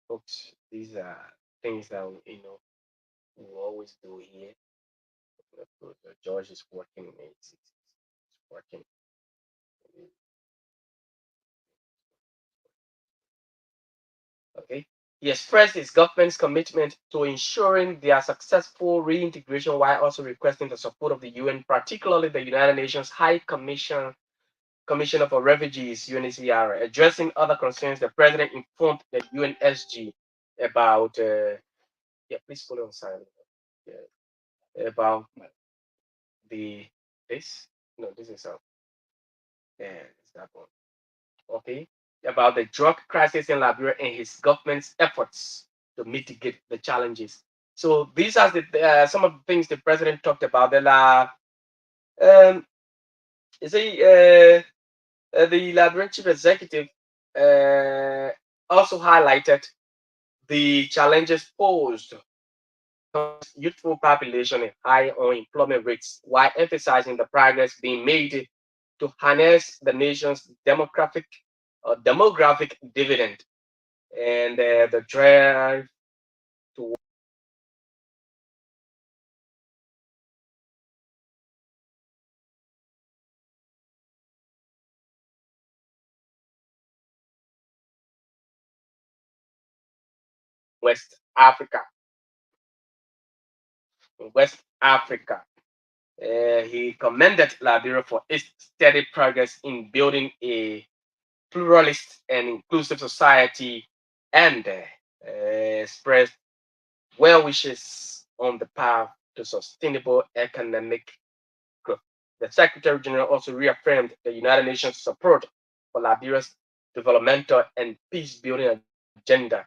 Folks, these are things that we always do here. George is working. It's working. Okay. He expressed his government's commitment to ensuring their successful reintegration while also requesting the support of the UN, particularly the United Nations High Commissioner for Refugees (UNHCR). Addressing other concerns, the president informed the UNSG about yeah, please follow on silent. Yeah, about the this no, this is yeah, it's that one. Okay, about the drug crisis in Liberia and his government's efforts to mitigate the challenges. So these are some of the things the president talked about. Um, you see, the Liberian chief executive uh, also highlighted the challenges posed youthful population and high unemployment rates, while emphasizing the progress being made to harness the nation's demographic dividend and the drive to West Africa. West Africa. He commended Liberia for its steady progress in building a pluralist and inclusive society and expressed well wishes on the path to sustainable economic growth. The Secretary General also reaffirmed the United Nations support for Liberia's developmental and peace building agenda.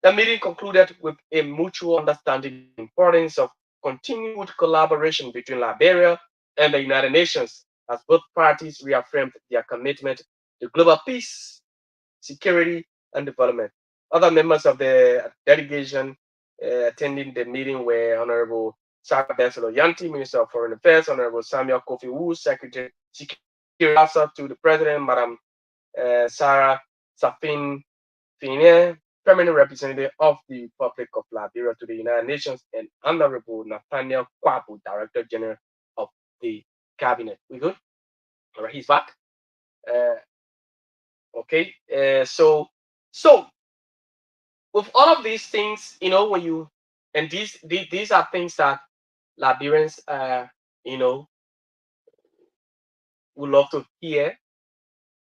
The meeting concluded with a mutual understanding of the importance of continued collaboration between Liberia and the United Nations as both parties reaffirmed their commitment to global peace, security, and development. Other members of the delegation attending the meeting were Honorable Sarah Bessel Yanti, Minister of Foreign Affairs, Honorable Samuel Kofi Wu, Secretary Security Officer to the President, Madam Sarah Safin Fine, Permanent Representative of the Republic of Liberia to the United Nations, and Honorable Nathaniel Kwabu, Director General of the Cabinet. We good? All right, he's back. Uh, okay. So with all of these things, when you and these are things that Liberians, you know, would love to hear.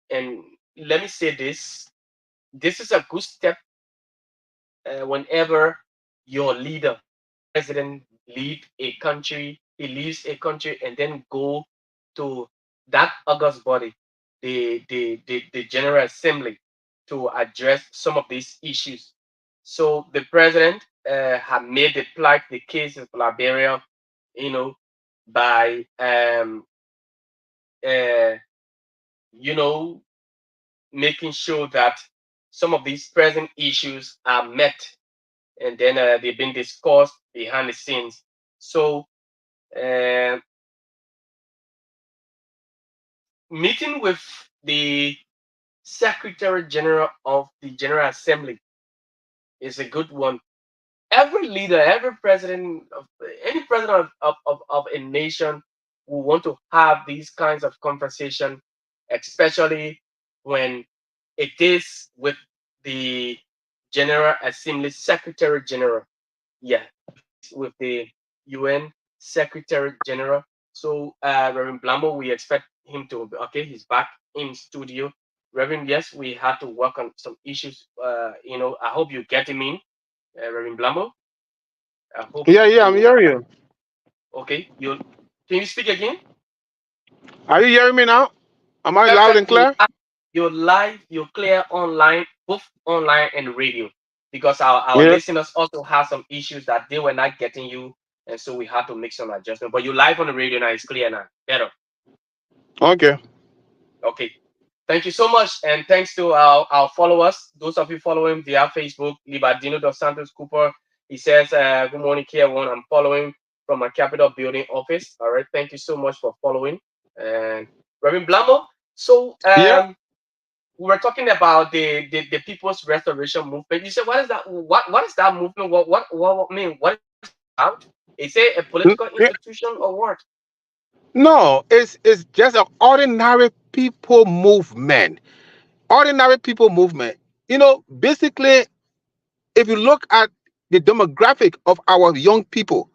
And let me say this: this is a good step whenever your leader, president, he leaves a country and then go to that august body, the General Assembly, to address some of these issues. So the president had made the case of Liberia, you know, by uh, you know making sure that some of these present issues are met, and then they've been discussed behind the scenes. So uh, meeting with the Secretary General of the General Assembly is a good one. Every leader, every president, any president of a nation will want to have these kinds of conversation, especially when it is with the General Assembly Secretary General. Yeah, with the UN Secretary General. So, Reverend Blambo, we expect him to. Okay, he's back in studio. Reverend, yes, we had to work on some issues. I hope you get him in, Reverend Blambo. I hope Yeah, I'm you. hearing you. Okay, you can you speak again? Are you hearing me now? Am I loud Perfect. and clear? You're live. You're clear online, both online and radio, because our Yeah. listeners also have some issues that they were not getting you, and so we had to make some adjustment. But you're live on the radio now. It's clear now. Better. Okay. Okay. Thank you so much. And thanks to our followers, those of you following via Facebook, Libardino dos Santos Cooper. He says, good morning, Kear One. I'm following from my Capitol building office. All right. Thank you so much for following. And Reverend Blambo. So Yeah. we were talking about the People's Restoration Movement. You said, what is that? What is that movement? What mean? What is it about? Is it a political Yeah. institution or what? No, it's just an ordinary people movement. Ordinary people movement. Basically, if you look at the demographic of our young people,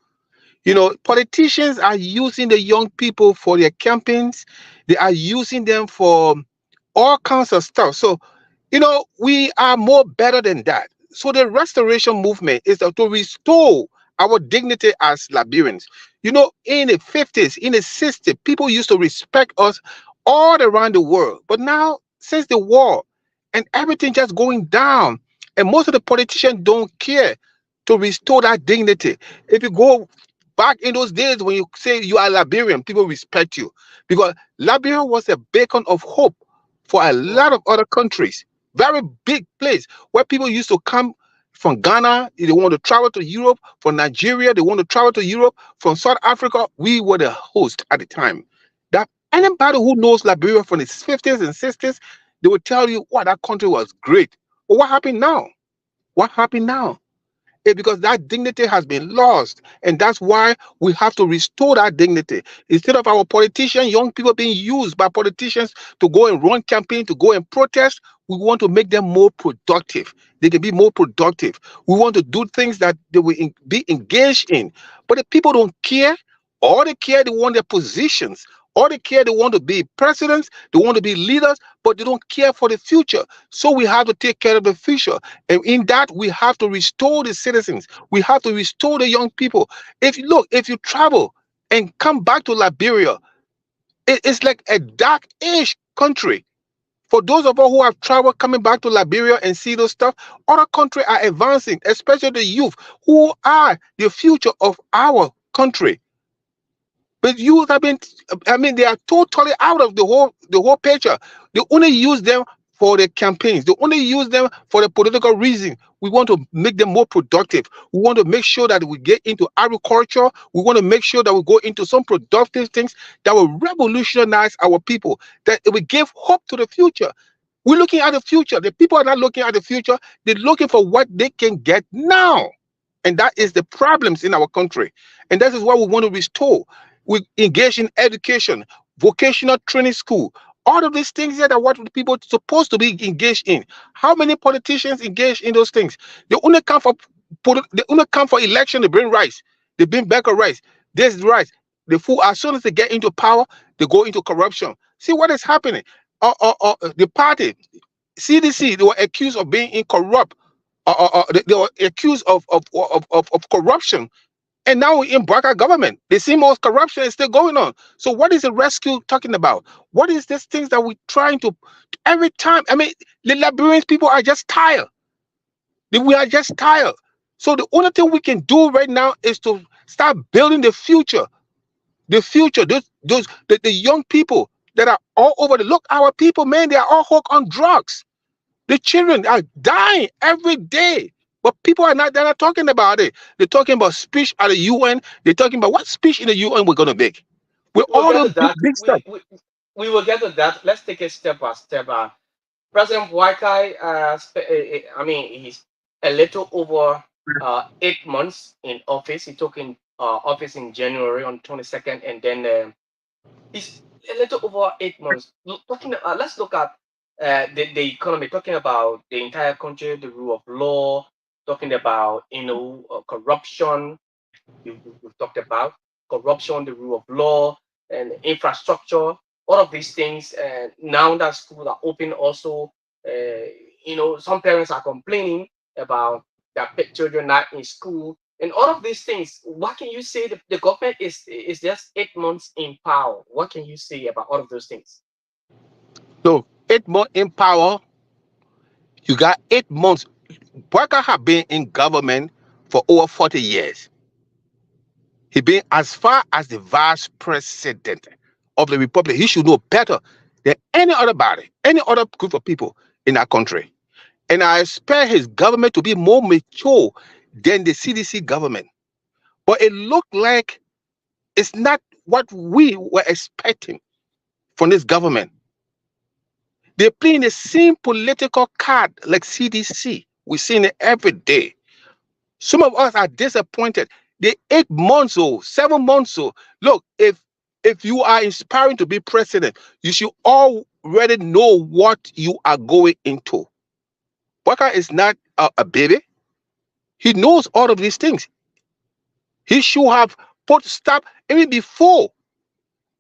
politicians are using the young people for their campaigns. They are using them for all kinds of stuff. So, we are more better than that. So the restoration movement is to restore our dignity as Liberians. In the 50s, in the 60s, people used to respect us all around the world. But now, since the war and everything just going down, and most of the politicians don't care to restore that dignity. If you go back in those days when you say you are Liberian, people respect you because Liberia was a beacon of hope for a Yeah. lot of other countries. Very big place where people used to come from Ghana, they want to travel to Europe, from Nigeria, they want to travel to Europe, from South Africa. We were the host at the time. That anybody who knows Liberia from the 50s and 60s, they will tell you, wow, that country was great. But what happened now? What happened now? Because that dignity has been lost. And that's why we have to restore that dignity. Instead of our politicians, young people being used by politicians to go and run campaign, to go and protest, we want to make them more productive. They can be more productive. We want to do things that they will be engaged in. But the people don't care. All they care, they want their positions. All they care, they want to be presidents, they want to be leaders, but they don't care for the future. So we have to take care of the future. And in that, we have to restore the citizens. We have to restore the young people. If you travel and come back to Liberia, it's like a dark age country. For those of us who have traveled coming back to Liberia and see those stuff, other countries are advancing, especially the youth who are the future of our country. But youth have been, I mean, they are totally out of the whole picture. They only use them for the campaigns. They only use them for the political reason. We want to make them more productive. We want to make sure that we get into agriculture. We want to make sure that we go into some productive things that will revolutionize our people, that it will give hope to the future. We're looking at the future. The people are not looking at the future. They're looking for what they can get now. And that is the problems in our country. And that is what we want to restore. We engage in education, vocational training school. All of these things here are what people are supposed to be engaged in. How many politicians engage in those things? They only come for they only come for election. They bring rice. They bring back a rice. This rice. The fool. As soon as they get into power, they go into corruption. See what is happening. The party CDC, they were accused of being corrupt. They were accused of corruption. And now we're in Barca government. The same old corruption is still going on. So what is the rescue talking about? What is these things that we're trying to every time? I mean, the Liberians people are just tired. We are just tired. So the only thing we can do right now is to start building the future. The future, the young people that are all over the look, our people, man, they are all hooked on drugs. The children are dying every day. But people are not, they're not talking about it. They're talking about speech at the UN. They're talking about what speech in the UN we're gonna make. With We will all get the to big, that. big stuff. We will get to that. Let's take it step by step. President Wakai, I mean, he's a little over 8 months in office. He took in office in January on 22nd, and then it's a little over 8 months. Let's look at the economy. Talking about the entire country, the rule of law. Talking about corruption. We've talked about corruption, the rule of law, and infrastructure. All of these things. Now that schools are open, also, some parents are complaining about their children not in school, and all of these things. What can you say? The government is just 8 months in power. What can you say about all of those things? So 8 months in power, you got 8 months. Barker have been in government for over 40 years. He been as far as the vice president of the republic. He should know better than any other body, any other group of people in our country. And I expect his government to be more mature than the CDC government. But it looked like it's not what we were expecting from this government. They're playing the same political card like CDC. We're seeing it every day. Some of us are disappointed. They 8 months old, 7 months old. Look, if you are inspiring to be president, you should already know what you are going into. Walker is not a baby. He knows all of these things. He should have put stop even before.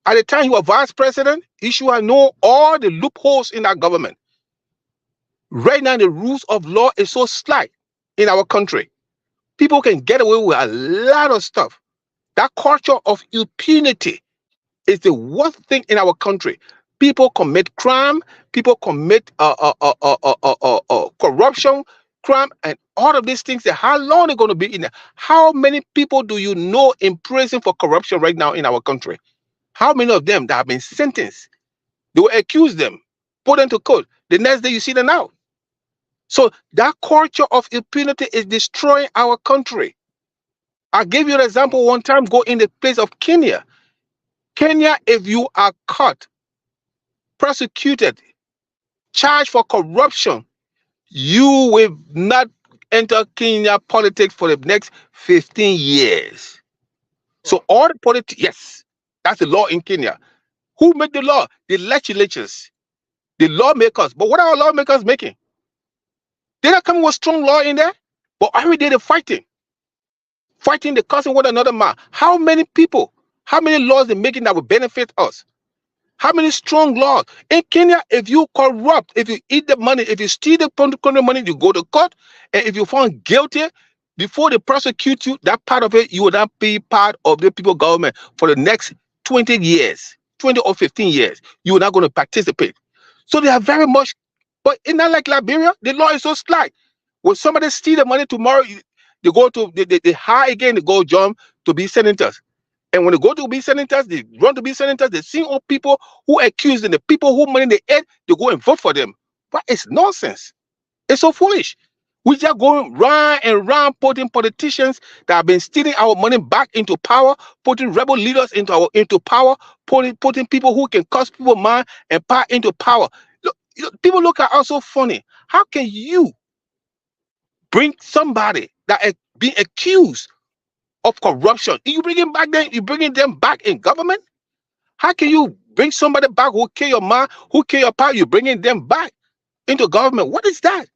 At the time he was vice president, he should have known all the loopholes in our government. Right now, the rules of law is so slack in our country. People can get away with a lot of stuff. That culture of impunity is the worst thing in our country. People commit crime, people commit corruption, crime, and all of these things. How long they're going to be in there? How many people do you know in prison for corruption right now in our country? How many of them that have been sentenced? They will accuse them, put them to court. The next day you see them out. So that culture of impunity is destroying our country. I gave you an example one time. Go in the place of Kenya. Kenya, if you are caught, prosecuted, charged for corruption, you will not enter Kenya politics for the next 15 years. So Wow. all the politics, yes, that's the law in Kenya. Who made the law? The legislatures, the lawmakers. But what are our lawmakers making? They're not coming with strong law in there. But every day they're fighting, the cussing one another man. How many people, how many laws they're making that will benefit us? How many strong laws? In Kenya, if you corrupt, if you eat the money, if you steal the country money, you go to court. And if you're found guilty, before they prosecute you, that part of it, you will not be part of the people government for the next 20 years, 20 or 15 years. You are not going to participate. So they are very much, but it's not like Liberia. The law is so slack. When somebody steal the money tomorrow, they go to, they hire again, they go jump to be senators. And when they go to be senators, they run to be senators, they see all people who accuse them, the people who money they ate, they go and vote for them. But it's nonsense. It's so foolish. We just going round and round putting politicians that have been stealing our money back into power, putting rebel leaders into power, putting people who can cost people mind and power into power. Look, people look at us so funny. How can you bring somebody that is being accused of corruption? You bring him back then, you bringing them back in government? How can you bring somebody back who kill your mom, who kill your pa? You bringing them back into government? What is that?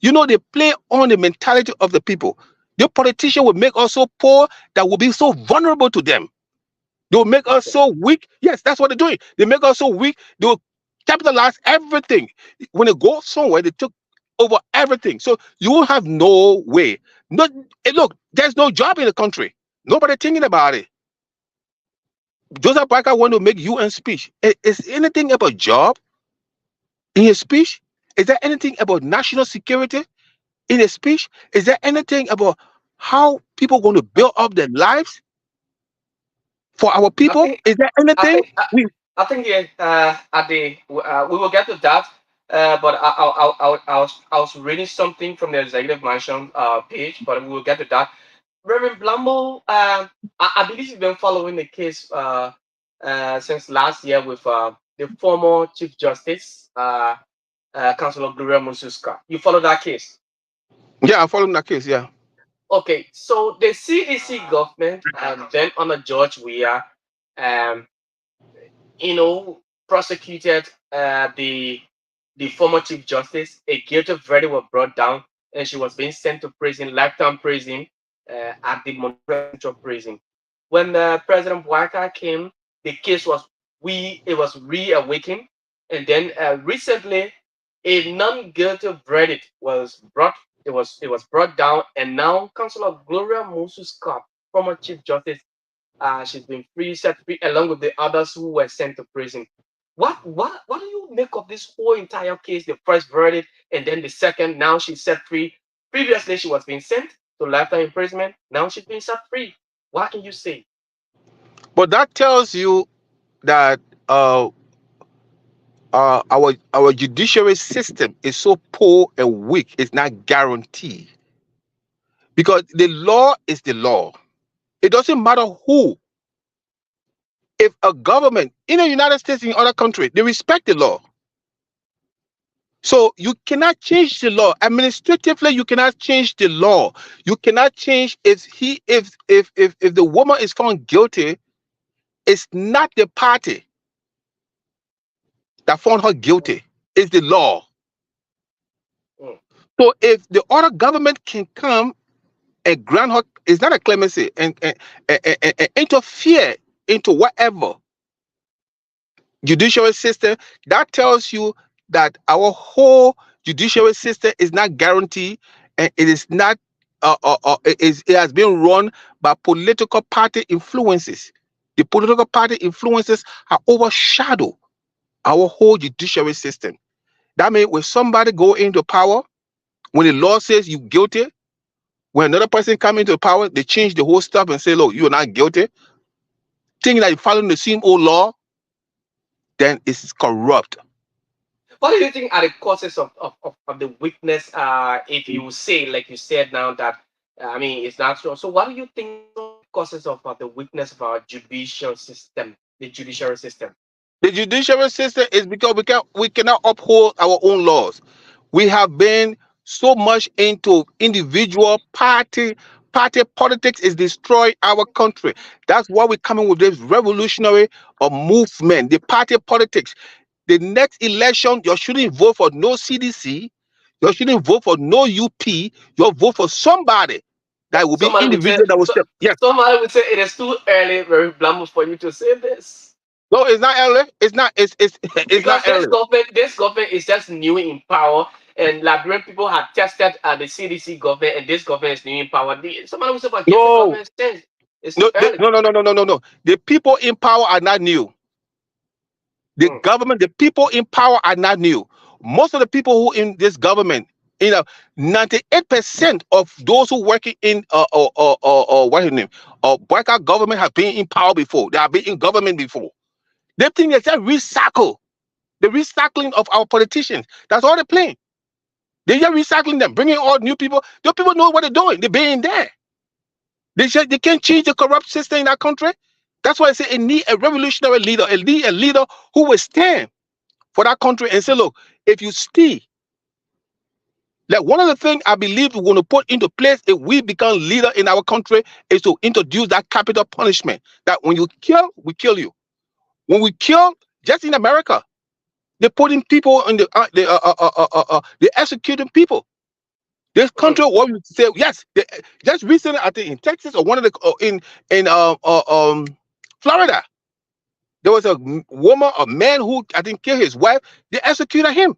They play on the mentality of the people. The politician will make us so poor that will be so vulnerable to them. They will make us Okay. so weak. Yes, that's what they're doing. They make us so weak. They will capitalize everything. When they go somewhere, they took over everything. So you will have no way. No, look, there's no job in the country. Nobody thinking about it. Joseph Parker want to make UN speech. Is anything about job in his speech? Is there anything about national security in his speech? Is there anything about how people going to build up their lives for our I people? think Is there I anything? think I think yeah, at the we will get to that. But I was reading something from the executive mansion page, but we will get to that. Reverend Blambo, I believe you've been following the case since last year with the former Chief Justice, Councilor Gloria Mususka. You follow that case? Yeah, I'm following that case. Yeah. Okay, so the CDC government, then under George Weah, um, prosecuted the former Chief Justice. A guilty verdict was brought down, and she was being sent to prison, lifetime prison, at the Monrovia Central Prison. When President Walker came, the case was it was reawakened, and then recently a non-guilty verdict was brought. It was brought down, and now Councilor Gloria Moses Scott, former Chief Justice, she's been set free, along with the others who were sent to prison. What do you make of this whole entire case? The first verdict, and then the second. Now she's set free. Previously, she was being sent to lifetime imprisonment. Now she's being set free. What can you say? But that tells you that our judiciary system is so poor and weak. It's not guaranteed because the law is the law. It doesn't matter who. If a government in the United States, in other countries, they respect the law. So you cannot change the law. Administratively, you cannot change the law. You cannot change if the woman is found guilty, it's not the party that found her mm, guilty. It's the law. mm. So if the other government can come and grant her, it's not a clemency and interfere into whatever judiciary system, that tells you that our whole judiciary system is not guaranteed, and it is not it has been run by political party influences. The political party influences have overshadowed our whole judiciary system. That means when somebody go into power, when the law says you guilty, when another person come into power, they change the whole stuff and say, look, you are not guilty, thinking that you're following the same old law, then it's corrupt. What do you think are the causes of the weakness? If you say, like you said now, that I mean, it's not so. So, what do you think are some of the causes of the weakness of our judicial system, the judiciary system? The judiciary system is because we cannot uphold our own laws. We have been so much into individual party politics is destroying our country. That's why we're coming with this revolutionary movement, the party politics. The next election, you shouldn't vote for no CDC, you shouldn't vote for no UP, you vote for somebody that will be Somebody would say, individual that will step. Yes. somebody would say it is too early, very blamable for you to say this. No, it's not early. It's not. It's it's not Because early. this government is just new in power, and Liberian people have tested the CDC government, and this government is new in power. Somebody will say, but give the No, government change. It's too no, early. no. The people in power are not new. The Mm. government, the people in power are not new. Most of the people who in this government, 98% of those who working in what is his name, worker government have been in power before. They have been in government before. They think it's just recycle, the recycling of our politicians. That's all they're playing. They're just recycling them, bringing all new people. Those people know what they're doing. They're being there. They can't change the corrupt system in our country. That's why I say it need a revolutionary leader, a leader who will stand for that country and say, look, if you stay, like one of the things I believe we're going to put into place if we become leader in our country is to introduce that capital punishment. That when you kill, we kill you. When we kill, just in America, they're putting people in they're executing people. This Mm. country, what we say, yes, just recently, I think in Texas or one of the in Florida, there was a woman, a man who I think killed his wife. They executed him.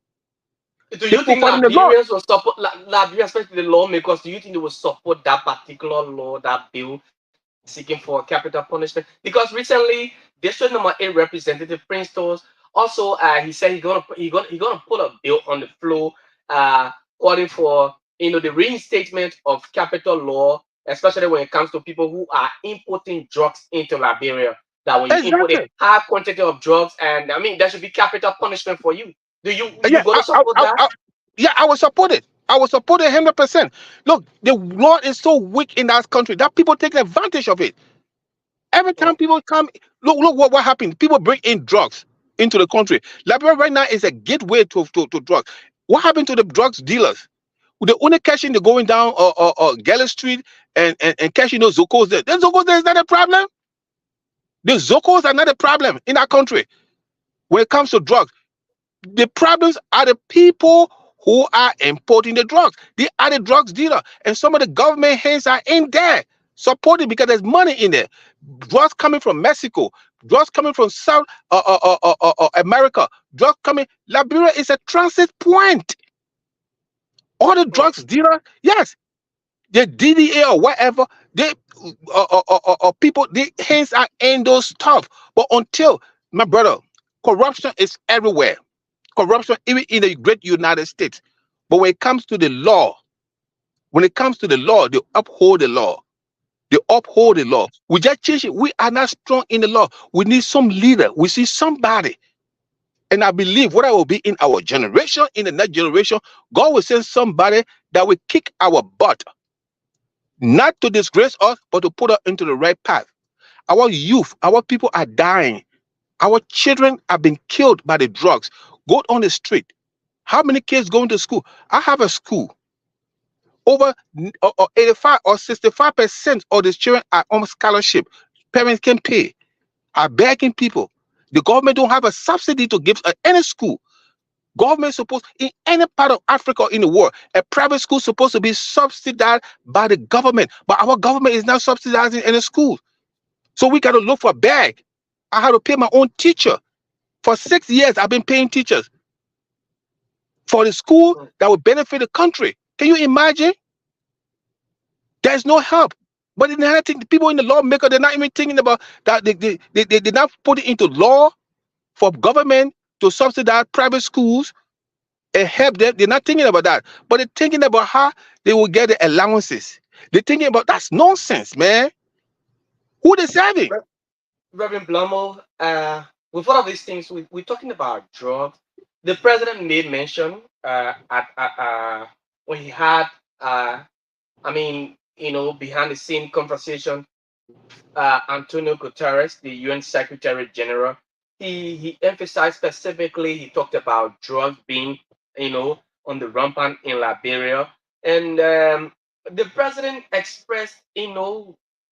Do The you people think fighting the law. Liberians will support Liberia, especially the lawmakers? Do you think they will support that particular law, that bill seeking for capital punishment? Because recently, District Number 8 Representative Prince Toes also he said he gonna put a bill on the floor calling for the reinstatement of capital law, especially when it comes to people who are importing drugs into Liberia. That when you import a Exactly. high quantity of drugs, and I mean there should be capital punishment for you. Do you Yeah, gonna support that? yeah, I will support it. I will support it 100%. Look, the law is so weak in that country that people take advantage of it. Every time Mm. people come, look what happened. People bring in drugs into the country. Liberia right now is a gateway to drugs. What happened to the drugs dealers? The only cashing they're going down Galley Street and cashing those Zocos there. The Zocos there is not a problem. The Zocos are not a problem in our country when it comes to drugs. The problems are the people who are importing the drugs. They are the drugs dealer, and some of the government hands are in there supporting because there's money in there. Drugs coming from Mexico, drugs coming from South America, drugs coming. Liberia is a transit point. All the Mm. drugs dealer, yes, the DDA or whatever, they people, the hands are in those stuff. But until my brother, corruption is everywhere. Corruption even in the great United States. But when it comes to the law, they uphold the law. They uphold Mm. the law. We just change it. We are not strong in the law. We need some leader. We see somebody. And I believe what I will be in our generation, in the next generation, God will send somebody that will kick our butt, not to disgrace us, but to put us into the right path. Our youth, our people are dying. Our children have been killed by the drugs. Go on the street. How many kids going to school? I have a school. Over 85 or 65% of the children are on scholarship. Parents can pay. Are begging people. The government don't have a subsidy to give any school. Government supposed in any part of Africa or in the world, a private school supposed to be subsidized by the government, but our government is not subsidizing any school. So we got to look for a bag. I had to pay my own teacher. For 6 years, I've been paying teachers for the school mm, that would benefit the country. Can you imagine? There's no help. But in another thing, the people in the lawmaker, they're not even thinking about that. They did not put it into law for government to subsidize private schools and help them. They're not thinking about that. But they're thinking about how they will get the allowances. They're thinking about that's nonsense, man. Who they serving? Re- Reverend Blumo, with all of these things, we're talking about drugs. The president made mention when he had, I mean, behind the scene conversation, Antonio Guterres, the UN Secretary General, he emphasized specifically. He talked about drugs being, on the rampant in Liberia, and the president expressed,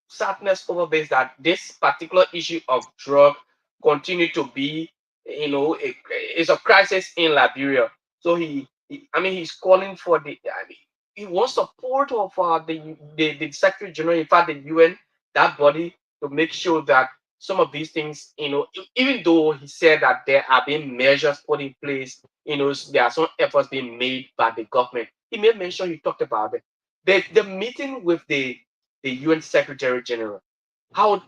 sadness over this, that this particular issue of drug continue to be, is a crisis in Liberia. So I mean, he's calling for I mean, he wants support of the Secretary General, in fact, the UN, that body, to make sure that some of these things, even though he said that there are being measures put in place, there are some efforts being made by the government. He made mention, he talked about it. The meeting with the UN Secretary General. How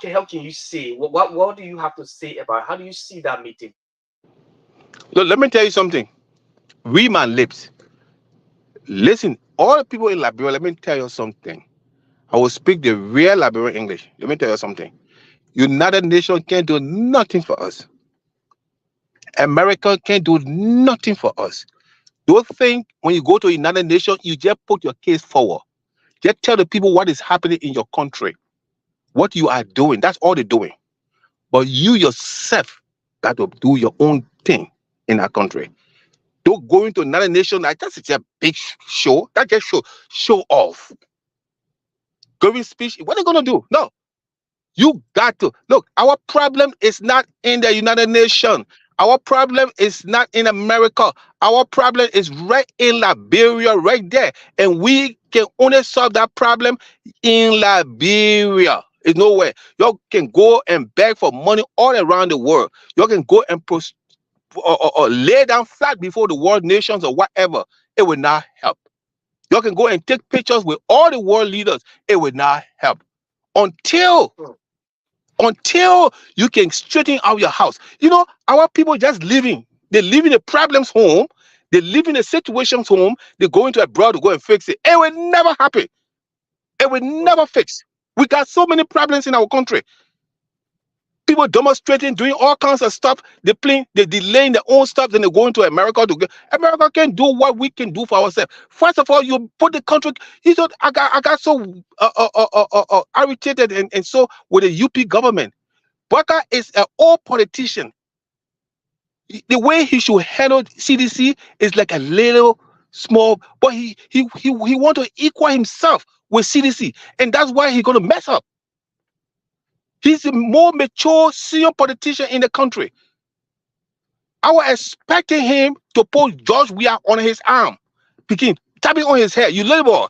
can you say, what do you have to say about it? How do you see that meeting? Look, let me tell you something. Read my lips. Listen, all the people in Liberia, let me tell you something. I will speak the real Liberian English. Let me tell you something. United Nations can't do nothing for us. America can't do nothing for us. Don't think when you go to United Nations, you just put your case forward. Just tell the people what is happening in your country, what you are doing. That's all they're doing. But you yourself got to do your own thing in our country. Don't go into another nation like that's just a big show. That just show off. Giving speech. What are they gonna do? No, you got to look. Our problem is not in the United Nations. Our problem is not in America. Our problem is right in Liberia, right there. And we can only solve that problem in Liberia. It's nowhere. You can go and beg for money all around the world. You can go and or lay down flat before the world nations or whatever. It will not help. You can go and take pictures with all the world leaders. It will not help until Hmm. until you can straighten out your house. Our people just living. They live in the problems home. They live in the situations home. They go into abroad to go and fix it. It will never happen. It will Hmm. never fix. We got so many problems in our country. People demonstrating, doing all kinds of stuff. They delaying their own stuff. Then they go into America to get. America can do what we can do for ourselves. First of all, you put the country. I got so irritated and so with the UP government. Baka is an old politician. The way he should handle CDC is like a little small, but he want to equal himself with CDC, and that's why he's gonna mess up. He's a more mature senior politician in the country. I was expecting him to put George Weah on his arm, begin tapping on his head. You little boy,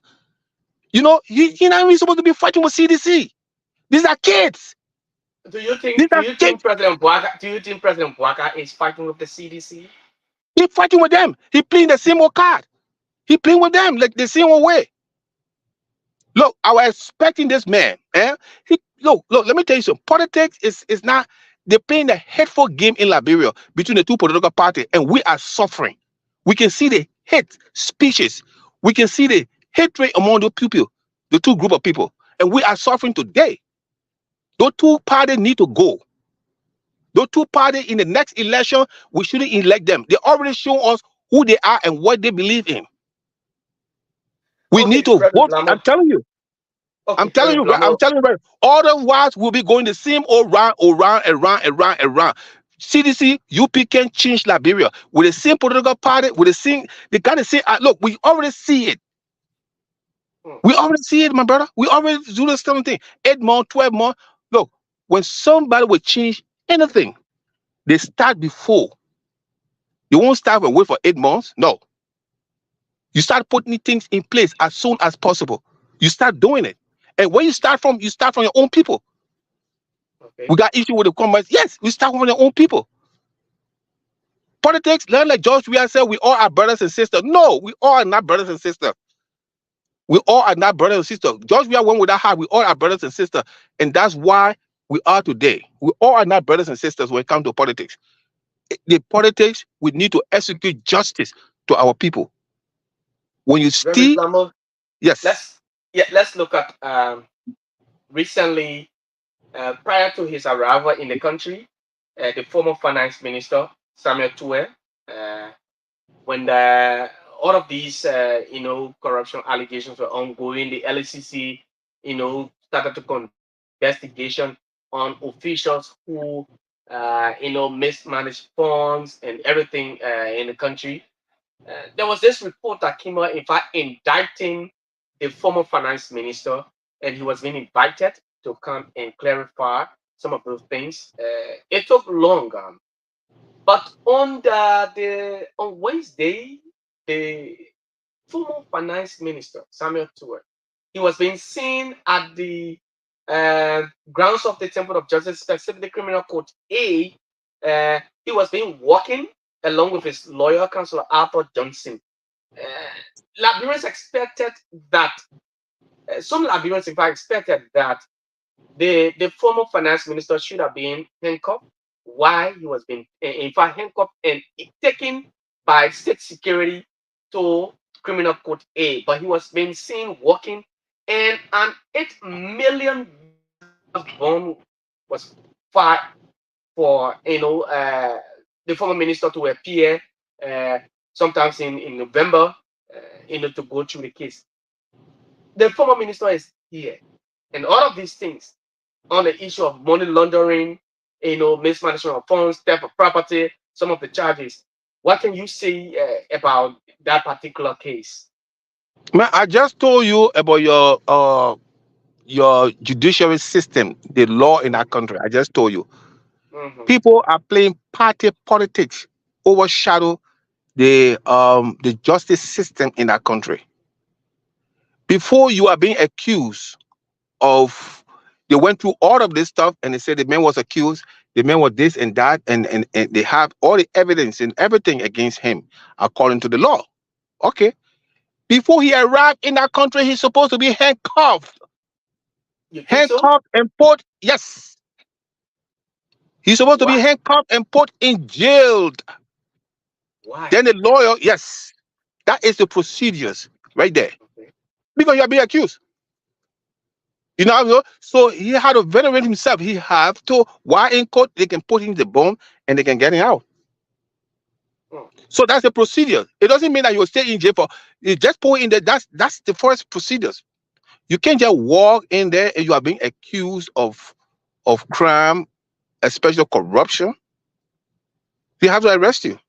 he's not even supposed to be fighting with CDC. These are kids. Do you These think do are you kids. think President Bwaka do you think President Bwaka is fighting with the CDC? He fighting with them. He playing the same old card. He playing with them like the same old way. Look, I was expecting this man. Look. Let me tell you something. Politics is not. They're playing a hateful game in Liberia between the two political parties, and we are suffering. We can see the hate speeches. We can see the hatred among the people, the two group of people, and we are suffering today. Those two parties need to go. Those two parties in the next election, we shouldn't elect them. They already show us who they are and what they believe in. We need Okay, to Reverend vote. I'm Blamo. telling you. I'm Okay, telling Reverend you, right? I'm Blamo. telling you, right? Otherwise, we'll be going the same old round, around, and round, and round, and round. CDC, UP can change Liberia with the same political party, with the same, they got to say, look, we already see it. mm, We already see it, my brother. We already do the same thing. 8 months, 12 months. Look, when somebody will change anything, they start before. You won't start and wait for 8 months. No. You start putting things in place as soon as possible. You start doing it. And where you start from your own people. okay. We got issue with the comments. Yes, we start from your own people. Politics, learn like George Weah said, we all are brothers and sisters. No, we all are not brothers and sisters. We all are not brothers and sisters. George Weah went with that heart. We all are brothers and sisters. And that's why we are today. We all are not brothers and sisters when it comes to politics. The politics, we need to execute justice to our people. When you Very steal, Lamo. yes. Let's look at recently, prior to his arrival in the country, the former finance minister Samuel Tuer, uh, when all of these corruption allegations were ongoing, the LCC started to conduct investigation on officials who mismanaged funds and everything in the country. There was this report that came out, in fact, indicting the former finance minister, and he was being invited to come and clarify some of those things. It took long, but on Wednesday, the former finance minister Samuel Tuer, he was being seen at the grounds of the Temple of Justice, specifically Criminal Court A. He was being walking along with his lawyer, Councillor Arthur Johnson. Liberians expected that some Liberians, in fact, expected that the former finance minister should have been handcuffed while he was being, in fact, handcuffed and taken by state security to criminal court A. But he was being seen walking, and an $8 million bond was filed for the former minister to appear uh, sometimes in November, to go through the case. The former minister is here, and all of these things on the issue of money laundering, mismanagement of funds, theft of property, some of the charges. What can you say about that particular case? Man, I just told you about your judiciary system, the law in our Mm-hmm. country. I just told you. Mm-hmm. People are playing party politics, overshadow the justice system in our country. Before you are being accused of, they went through all of this stuff and they said the man was accused, the man was this and that, and they have all the evidence and everything against him according to the law. Okay. Before he arrived in that country, he's supposed to be handcuffed. You think so? Handcuffed and put, yes. He's supposed to be Why? handcuffed and put in jail. Why? Then the lawyer, yes. That is the procedures right there. Okay. Because you are being accused. You know, so he had to venerate himself. He have to, while in court, they can put him in the bone and they can get him out. Mm, So that's the procedure. It doesn't mean that you will stay in jail for, you just put in there. That's the first procedures. You can't just walk in there and you are being accused of crime, especially corruption. They have to arrest you.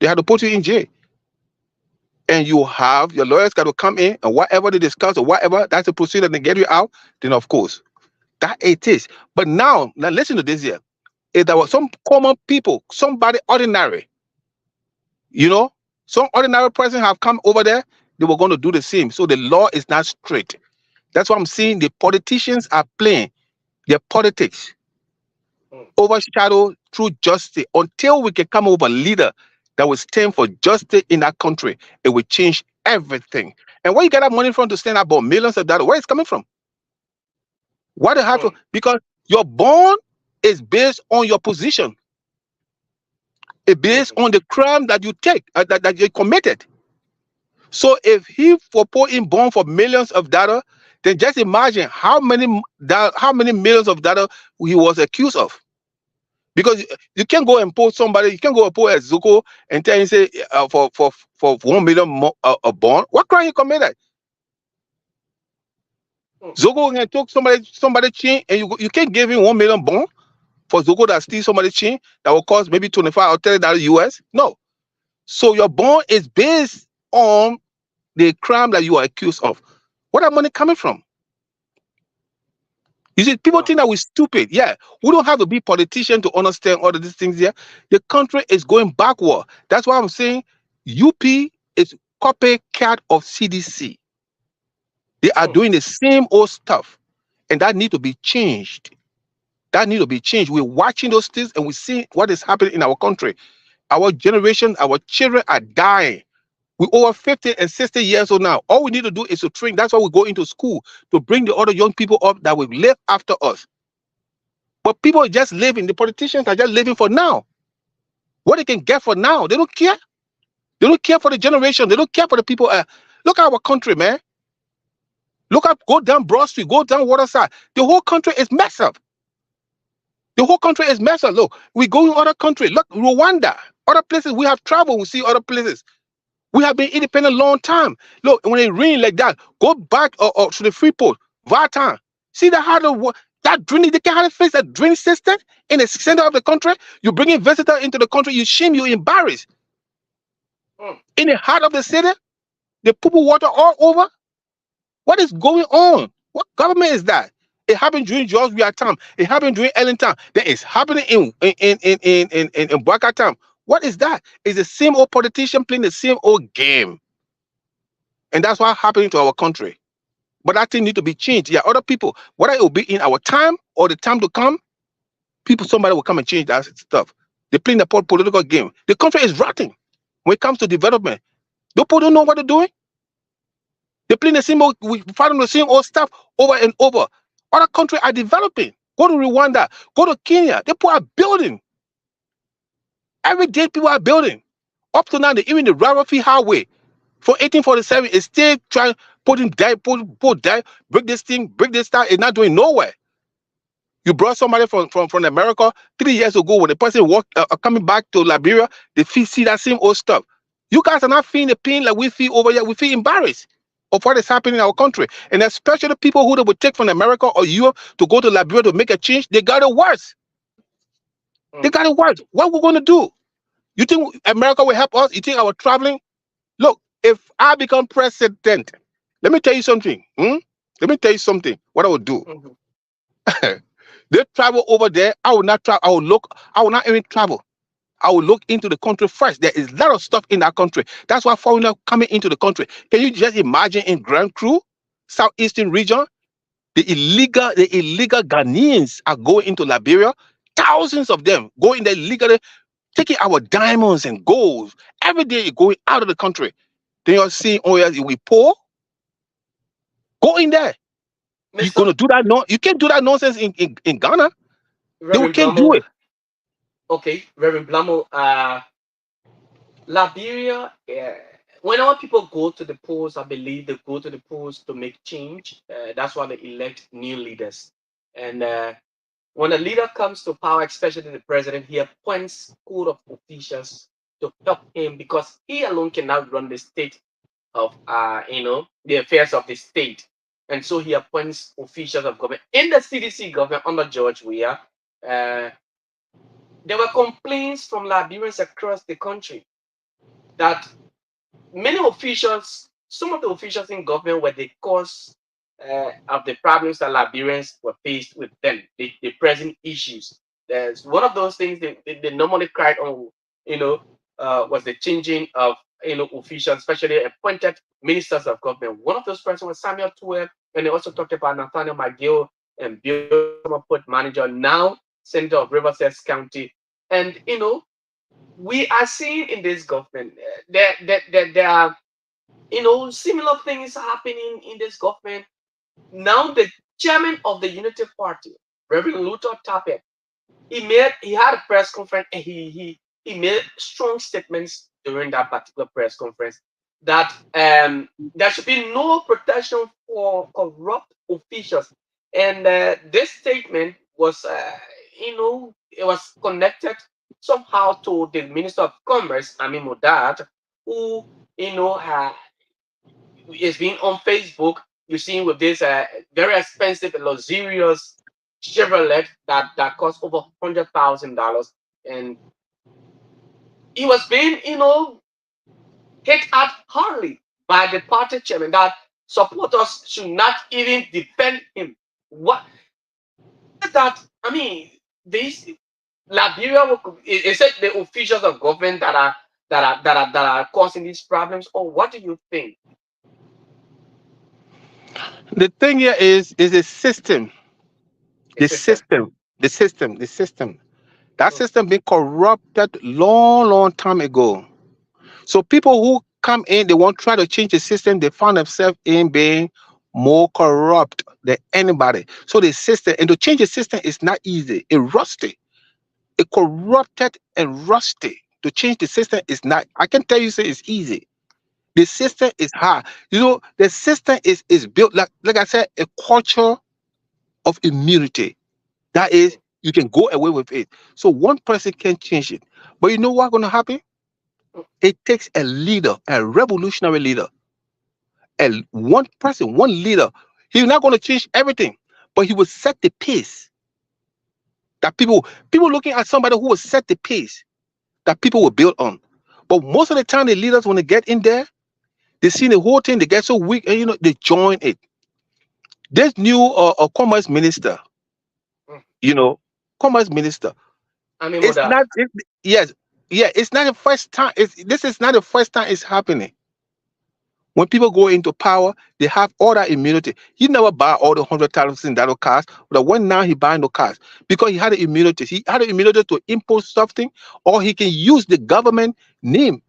They have to put you in jail. And you have your lawyers got to come in and whatever they discuss or whatever, that's the procedure they get you out, then of course that it is. But now listen to this here. If there was some common people, somebody ordinary, you know, some ordinary person have come over there, they were going to do the same. So the law is not strict. That's what I'm saying. The politicians are playing their politics, mm, overshadow through justice until we can come up with a leader that will stand for justice in our country. It will change everything. And where you get that money from to stand about millions of dollars, where it's coming from? Why they have to? mm, Because your bond is based on your position. It's based mhm, on the crime that you take, that you committed. So if he for put in bond for millions of dollars, then just imagine how many millions of dollars he was accused of. Because you can't go and post somebody, you can't go and post a Zuko and tell him say for 1 million a bond. What crime he committed? mm. Zuko can took somebody chin and you can't give him 1 million bond for Zogo that steal somebody's chain that will cost maybe 25 or $30 US? No. So your bond is based on the crime that you are accused of. Where that money coming from? You see, people Oh, think that we're stupid. Yeah, we don't have to be politicians to understand all of these things here. The country is going backward. That's why I'm saying UP is copycat of CDC. They are mm, doing the same old stuff, and that need to be changed. That need to be changed. We're watching those things and we see what is happening in our country. Our generation, our children are dying. We're over 50 and 60 years old now. All we need to do is to train. That's why we go into school to bring the other young people up that will live after us. But people are just living. The politicians are just living for now. What they can get for now, they don't care. They don't care for the generation. They don't care for the people. Look at our country, man. Look up, go down Broad Street, go down Waterside. The whole country is messed up. The whole country is messed up. Look, we go in other countries. Look, Rwanda, other places. We have traveled. We see other places. We have been independent a long time. Look, when it rain like that, go back to the Freeport, Vatan. See that how that drainage, they can hardly fix that drainage system in the center of the country. You bring in visitor into the country, you shame, you embarrass. mm. In the heart of the city, they put water all over. What is going on? What government is that? It happened during George Weah time. It happened during Ellen time. Then it's happening in Baka time. What is that? It's the same old politician playing the same old game. And that's what happening to our country. But that thing need to be changed. Yeah, other people, whether it will be in our time or the time to come, people, somebody will come and change that stuff. They're playing the political game. The country is rotting when it comes to development. The people don't know what they're doing. They're playing the same old, we find the same old stuff over and over. Other countries are developing. Go to Rwanda, go to Kenya. The people are building. Every day people are building. Up to now, even the Rarafi Highway from 1847 is still trying putting die, put die, break this thing, break this stuff. It's not doing nowhere. You brought somebody from America 3 years ago when the person walk coming back to Liberia, they see that same old stuff. You guys are not feeling the pain like we feel over here. We feel embarrassed of what is happening in our country. And especially the people who they would take from America or Europe to go to Liberia to make a change, they got it worse. They Mm. got it worse. What we're going to do? You think America will help us? You think our traveling? Look, if I become president, let me tell you something. Let me tell you something. What I would do. Mhm. They travel over there. I will not travel. I will look. I will not even travel. I will look into the country first. There is a lot of stuff in that country. That's why foreigners coming into the country. Can you just imagine in Grand Cru, southeastern region, the illegal Ghanaians are going into Liberia. Thousands of them going there illegally, taking our diamonds and golds. Every day going out of the country. Then you're seeing, oh yeah, we poor. Go in there. You're Mr. gonna do that? No, you can't do that nonsense in Ghana. They Reverend can't do Blamo, it. okay, Reverend Blamo, Liberia, when our people go to the polls, I believe they go to the polls to make change. That's why they elect new leaders. And when a leader comes to power, especially the president, he appoints code of officials to help him because he alone cannot run the state of, the affairs of the state. And so he appoints officials of government. In the CDC government under George Weah, uh, there were complaints from Liberians across the country that many officials, some of the officials in government were the cause of the problems that Liberians were faced with them, the present issues. There's one of those things they normally cried on, was the changing of officials, especially appointed ministers of government. One of those persons was Samuel Tuel, and they also talked about Nathaniel McGill and Bill Port manager, now senator of Riverside County. And we are seeing in this government there are similar things happening in this government. Now the chairman of the Unity Party, Reverend Luther Tappet, he had a press conference and he made strong statements during that particular press conference that there should be no protection for corrupt officials. And this statement was, it was connected somehow to the Minister of Commerce, Amin Mudad, who, is being on Facebook. You're seeing with this very expensive, luxurious Chevrolet that cost over $100,000, and he was being, hit at hardly by the party chairman that supporters should not even defend him. What is that? I mean, this Liberia, is it the officials of government that are causing these problems, or what do you think? The thing here is a system, The system. the system. That Mm, system been corrupted long time ago. So people who come in, they want to try to change the system, they find themselves in being more corrupt than anybody. So the system, and to change the system is not easy. It rusty, it corrupted and rusty. To change the system is not. I can tell you, say it's easy. The mm, system is hard. The system is built like I said, a culture of immunity. That is, mm, you can go away with it. So one person can change it. But you know what's going to happen? mm, It takes a leader, a revolutionary leader, and one person, one leader. He's not going to change everything, but he will set the pace that people looking at somebody who will set the pace that people will build on. But most of the time, the leaders when they get in there, they see the whole thing, they get so weak, and they join it. This new commerce minister, mm. you know, commerce minister. I mean, It's Mother. not. Yes, yeah. It's not the first time. This is not the first time it's happening. When people go into power, they have all that immunity. He never buy all the $100,000 cars, but when now he buying the cars because he had the immunity. He had the immunity to impose something, or he can use the government name.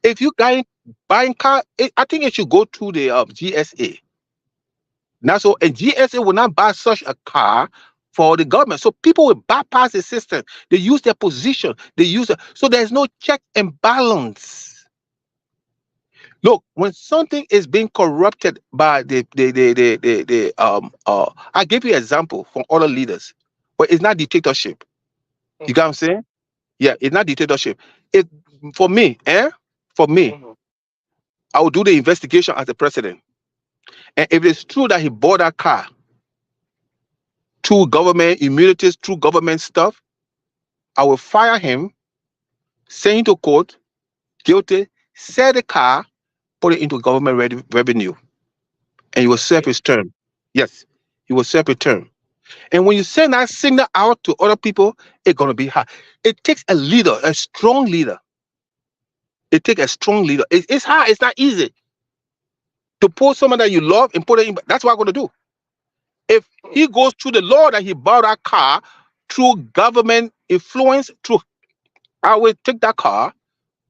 If you guys buying car, I think it should go through the GSA. Now, so and GSA will not buy such a car for the government. So people will bypass the system. They use their position. They use it. So there's no check and balance. Look, when something is being corrupted by I give you an example from other leaders, but it's not dictatorship. You got Mhm, what I'm saying? Yeah, it's not dictatorship. It for me, For me, mhm, I will do the investigation as the president. And if it's true that he bought that car through government immunities, through government stuff, I will fire him, send him to court, guilty, sell the car, put it into government revenue, and he will serve okay. his term. Yes, he will serve a term. And when you send that signal out to other people, it's gonna be hard. It takes a leader, a strong leader. It takes a strong leader. It's hard. It's not easy to pull someone that you love and put it in. That's what I'm gonna do. If Mm, he goes through the law that he bought that car through government influence, through I will take that car,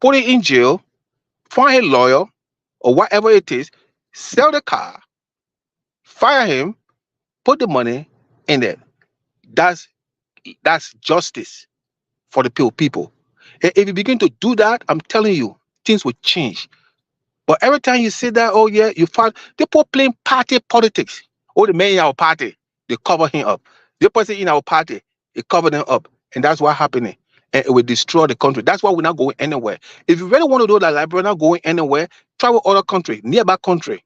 put it in jail, find a lawyer or whatever it is, sell the car, fire him, put the money in there. That's that's justice for the people. And if you begin to do that, I'm telling you, things will change. But every time you say that, oh yeah, you find people playing party politics. Oh, the man in our party, they cover him up. The person in our party, they cover them up. And that's what happening. And it will destroy the country. That's why we're not going anywhere. If you really want to do that, like we're not going anywhere, travel other country, nearby country.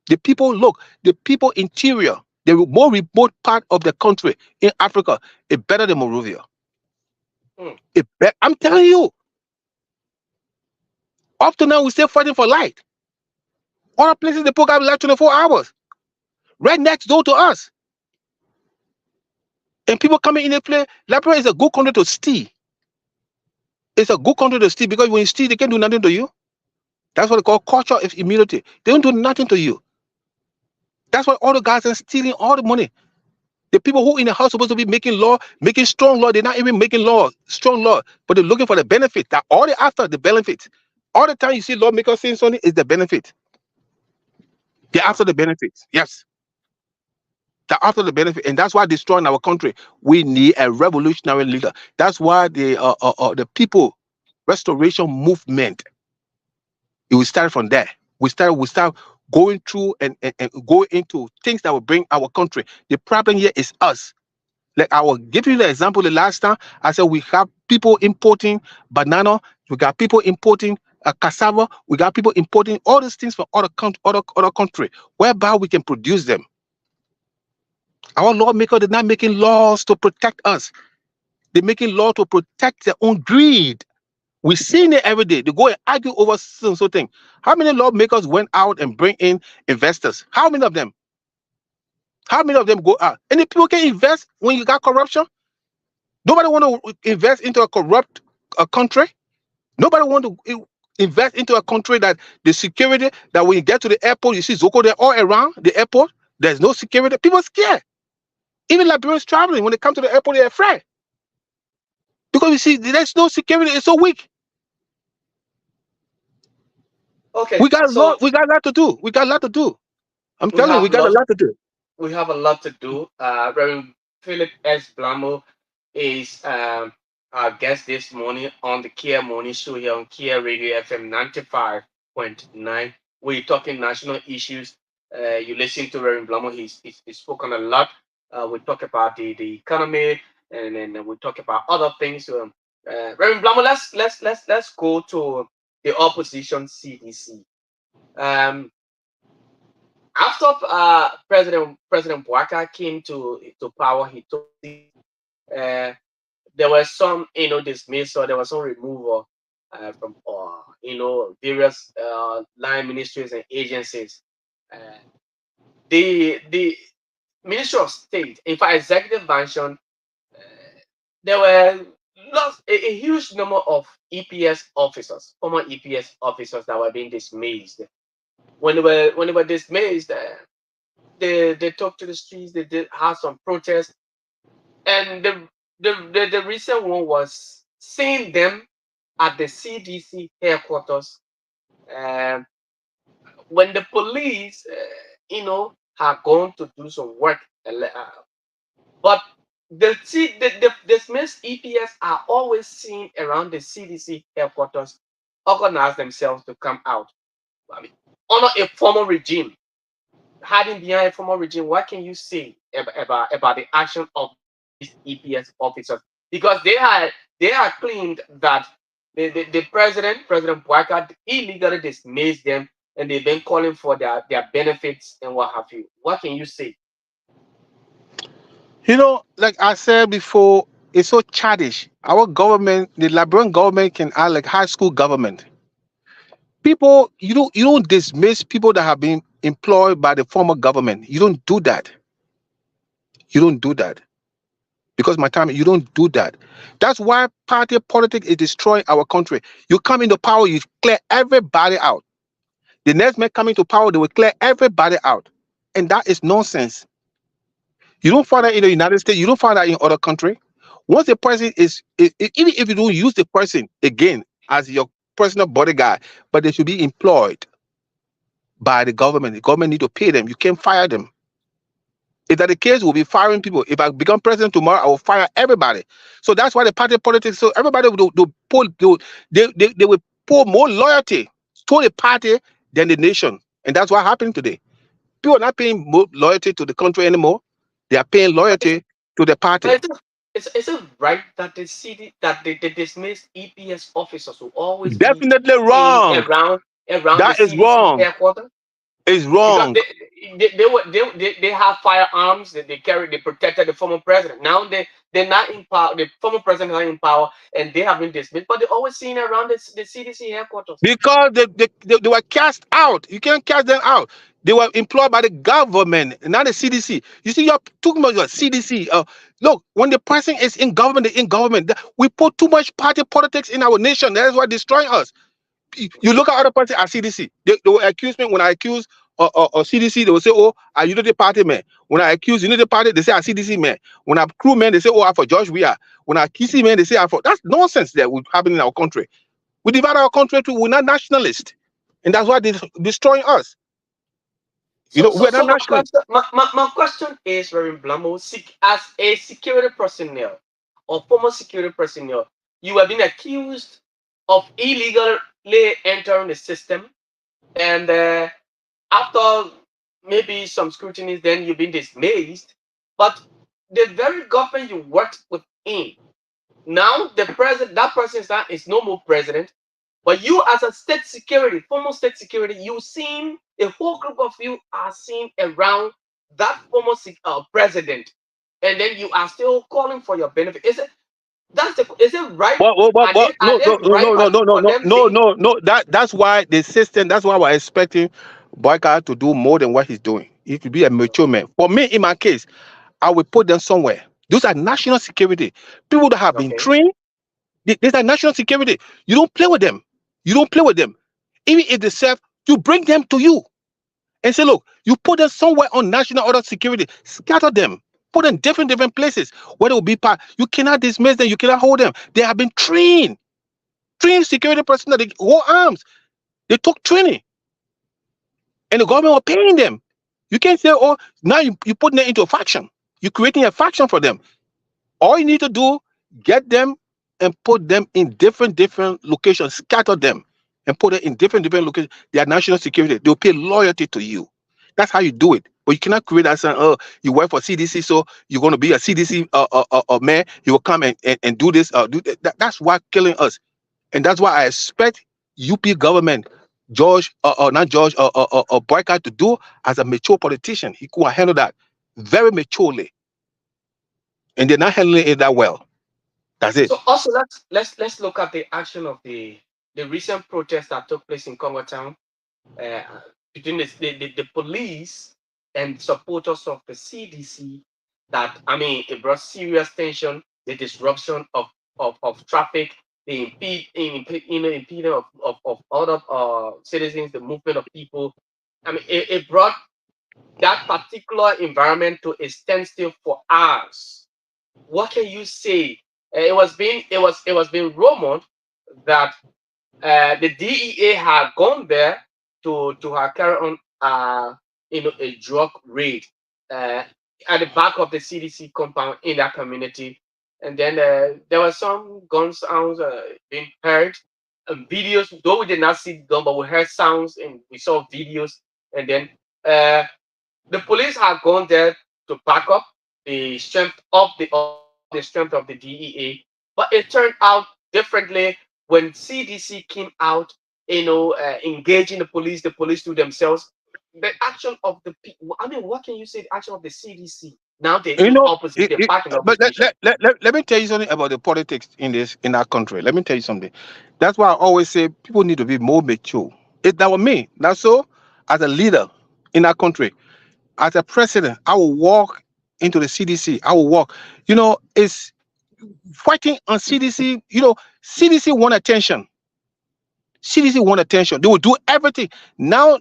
The people, look, the people interior, the more remote part of the country in Africa, is better than Morovia. mm, I'm telling you, up to now, we're still fighting for light. Other places, they put out light 24 hours, right next door to us. And people coming in and play. Liberia is a good country to steal. It's a good country to steal because when you steal, they can't do nothing to you. That's what they call culture of immunity. They don't do nothing to you. That's why all the guys are stealing all the money. The people who in the house supposed to be making law, making strong law, they're not even making law, strong law, but they're looking for the benefit. That all they after the benefit. All the time you see lawmakers saying something is the benefit. They're wow. after the benefits. Yes. They're after the benefit. And that's why destroying our country. We need a revolutionary leader. That's why the people restoration movement, it will start from there. We start going through and go into things that will bring our country. The problem here is us. Like I will give you the example the last time. I said we have people importing banana, we got people importing cassava, we got people importing all these things from other country, whereby we can produce them. Our lawmakers, they're not making laws to protect us. They're making law to protect their own greed. We're seeing it every day. They go and argue over so thing. How many lawmakers went out and bring in investors? How many of them? How many of them go out? Any people can invest when you got corruption? Nobody want to invest into a corrupt country. Nobody want to invest into a country that the security, that when you get to the airport, you see Zoko there all around the airport. There's no security. People scared. Even Liberians traveling, when they come to the airport, they're afraid because you see there's no security. It's so weak. Okay, so We got a lot to do. We got a lot to do. I'm we telling you, we have got a lots lot to do. we have a lot to do. Reverend Philip S. Blamo is our guest this morning on the Kear Morning Show here on Kear Radio FM 95.9. We're talking national issues. You listen to Reverend Blamo, he's spoken a lot. We talk about the economy, and then we talk about other things. Reverend Blamo, let's go to the opposition CDC. Um, After President Boaka came to power, he took seat. Uh, there was some dismissal, there was some removal from various line ministries and agencies. Uh, the Ministry of State, in fact, Executive Mansion, uh, there were a huge number of EPS officers, former EPS officers that were being dismissed. When they were dismissed, they took to the streets. They did have some protests, and the recent one was seeing them at the CDC headquarters. Um, when the police, had gone to do some work, but the dismissed EPS are always seen around the CDC headquarters, organize themselves to come out. I mean, honor a former regime, hiding behind a former regime. What can you say about the action of the dismissed EPS officers? Because they are claimed that the President Boycott, illegally dismissed them, and they've been calling for their benefits and what have you. What can you say? Like I said before, it's so childish. Our government, the Liberian government, can act like high school government. People, you don't dismiss people that have been employed by the former government. You don't do that. You don't do that. Because my time, you don't do that. That's why party politics is destroying our country. You come into power, you clear everybody out. The next man coming to power, they will clear everybody out. And that is nonsense. You don't find that in the United States, you don't find that in other country. Once the person even if you don't use the person again as your personal bodyguard, but they should be employed by the government. The government need to pay them. You can't fire them. If that the case, we'll be firing people. If I become president tomorrow, I will fire everybody. So that's why the party politics. So everybody they will pour more loyalty to the party than the nation, and that's what happened today. People are not paying more loyalty to the country anymore. They are paying But it's, loyalty to the but party. is it right that the dismissed EPS officers will always be Definitely seen wrong. around the That is CDC wrong. headquarters? It's Because wrong they have firearms that they protected the former president. Now they're not in power. The former president is not in power, and they have been dismissed. But they're always seen around the CDC headquarters. because they were cast out. You can't cast them out. They were employed by the government, not the CDC. You see, you're talking about your CDC. Look, when the person is in government, they're in government. We put too much party politics in our nation. That is what destroying us. You look at other parties at CDC. They will accuse me when I accuse CDC. They will say, "Oh, are Unity Party man?" When I accuse Unity Party, they say, "I CDC man." When I crew man, they say, "Oh, I for George Weah." When I KC man, they say, "I for." That's nonsense that would happen in our country. We divide our country to we're not nationalists, and that's why they're destroying us. So so We're not so my nationalists. question my question is very Blamo, as a security personnel or former security personnel, you have been accused of illegally entering the system, and after maybe some scrutiny, then you've been dismissed. But the very government you worked within, now the president, that person is no more president. But you, as a state security, former state security, you seen a whole group of you are seen around that former president, and then you are still calling for your benefit. Is it right? Are No, they no, no, right no, no, no, no, for no, them no, being no, no. That's why the system. That's why we're expecting Boyka to do more than what he's doing. He could be a mature man. For me, in my case, I will put them somewhere. Those are national security. People that have been okay? trained. These are national security. You don't play with them. You don't play with them. Even if they serve, you bring them to you and say, look, you put them somewhere on national order security. Scatter them. Put them in different places where they will be part. You cannot dismiss them. You cannot hold them. They have been trained security personnel. They hold arms. They took training, and the government was paying them. You can't say, oh, now you putting them into a faction. You're creating a faction for them. All you need to do, get them and put them in different locations, scatter them and put them in different locations. They are national security. They'll pay loyalty to you. That's how you do it. But you cannot create that saying, oh, you work for CDC, so you're going to be a CDC man. You will come and do this. Do that. That's why killing us. And that's why I expect UP government, George, not George, Boycott to do as a mature politician. He could handle that very maturely. And they're not handling it that well. That's it. So also let's look at the action of the recent protest that took place in Congo Town, uh, between the police and supporters of the CDC. That, I mean, it brought serious tension, the disruption of traffic, the impeding of other citizens, the movement of people. I mean, it brought that particular environment to a standstill for hours. What can you say? It was being rumored that the DEA had gone there to have carry on a drug raid uh, at the back of the CDC compound in that community, and then there were some gun sounds being heard, videos. Though we did not see the gun, but we heard sounds and we saw videos, and then uh, the police had gone there to back up the strength of the DEA, but it turned out differently when CDC came out. Engaging the police to themselves. The action of the people. I mean, what can you say? The action of the CDC. Now they're You in know, opposite. They're back in but opposition. let me tell you something about the politics in our country. Let me tell you something. That's why I always say people need to be more mature. It's that was me. That's so. As a leader in our country, as a president, I will walk into the CDC. I will walk. It's fighting on CDC. CDC want attention. CDC want attention. They will do everything. Now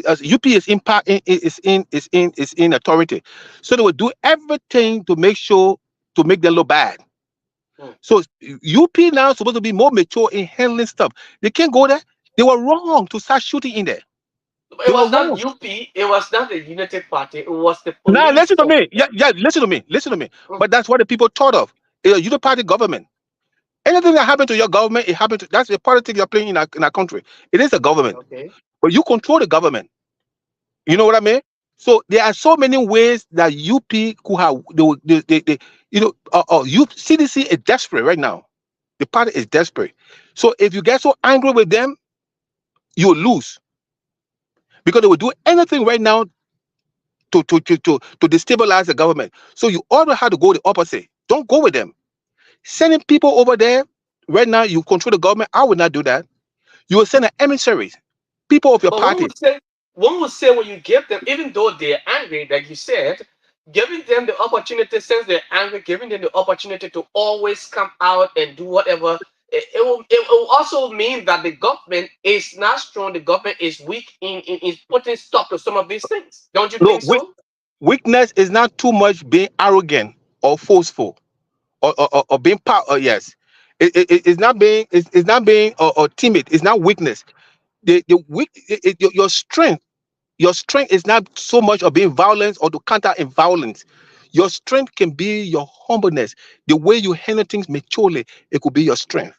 as UP is in power, is in authority, so they will do everything to make sure to make them look bad. Hmm. So UP now supposed to be more mature in handling stuff. They can't go there. They were wrong to start shooting in there. It They were was not wrong. UP. It was not the United Party. It was the Now police listen to me. Yeah, force. yeah, listen to me. Listen to me. Hmm. But that's what the people thought of. You the party government. Anything that happened to your government, it happened to that's the politics you're playing in our country. It is a government. Okay. But you control the government. You know Hmm. what I mean? So there are so many ways that UP could have CDC is desperate right now. The party is desperate. So if you get so angry with them, you will lose because they will do anything right now to destabilize the government. So you always have to go the opposite. Don't go with them. Sending people over there right now, you control the government. I would not do that. You will send an emissaries, people of your But party. one would say when you give them, even though they're angry, like you said, giving them the opportunity, since they're angry, giving them the opportunity to always come out and do whatever, it will also mean that the government is not strong, the government is weak in putting stop to some of these things. Don't you No, think so? weakness is not too much being arrogant or forceful or being power. Yes, it's not being it's not being or timid. It's not weakness. The weak your strength is not so much of being violent or to counter in violence. Your strength can be your humbleness, the way you handle things maturely. It could be your strength,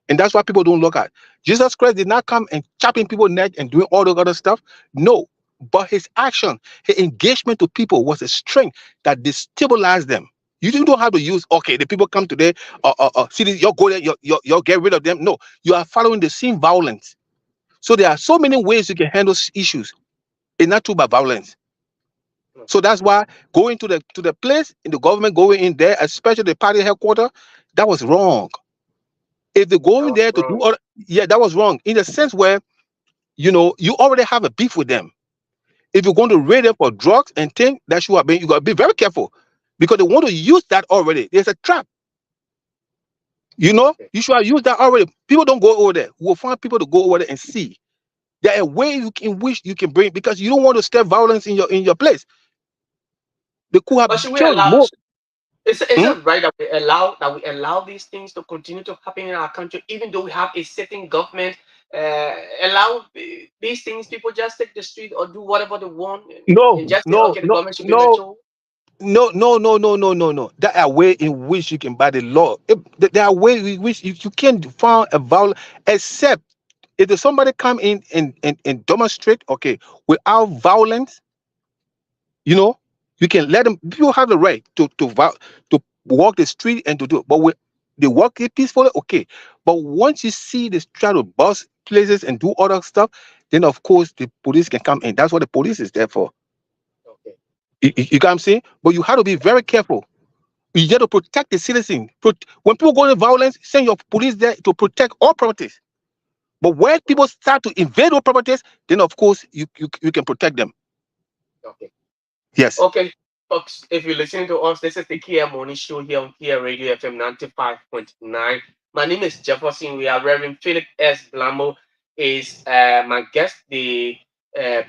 and that's why people don't look at. Jesus Christ did not come and chopping people's neck and doing all the other stuff. No, but his action, his engagement to people was a strength that destabilized them. You don't have to use okay. The people come today, see this, you're go there, you're get rid of them. No, you are following the same violence. So there are so many ways you can handle issues. It's not too by violence. So Okay. that's why going to the place in the government going in there, especially the party headquarters, that was wrong. If they go That in was there to do wrong. all, yeah, that was wrong in the sense where you already have a beef with them. If you're going to raid them for drugs and things, that you got to be very careful because they want to use that already. There's a trap. Okay. You should have used that already. People don't go over there. We'll find people to go over there and see. There are ways in which you can bring because you don't want to stir violence in your place. They could have But should we killed allow? more. Is Hmm? it right that we allow these things to continue to happen in our country, even though we have a sitting government? Allow these things, people just take the street or do whatever they want, No, and just say, no, okay, the no, government should be no, mature. no. There are ways in which you can by the law. There are ways in which you can't find a violence except if there's somebody come in and demonstrate, okay, without violence, you know, you can let them. People have the right to walk the street and to do it, but they walk it peacefully, okay. But once you see this try to bust places and do other stuff, then of course the police can come in. That's what the police is there for. Okay. You get what I'm saying? But you have to be very careful. You have to protect the citizen. When people go into violence, send your police there to protect all properties. But when people start to invade those properties, then of course you can protect them. Okay. Yes. Okay, folks, if you're listening to us, this is the Kear Morning Show here on Kear Radio FM 95.9. My name is Jefferson. We are Reverend Philip S. Blamo is my guest, the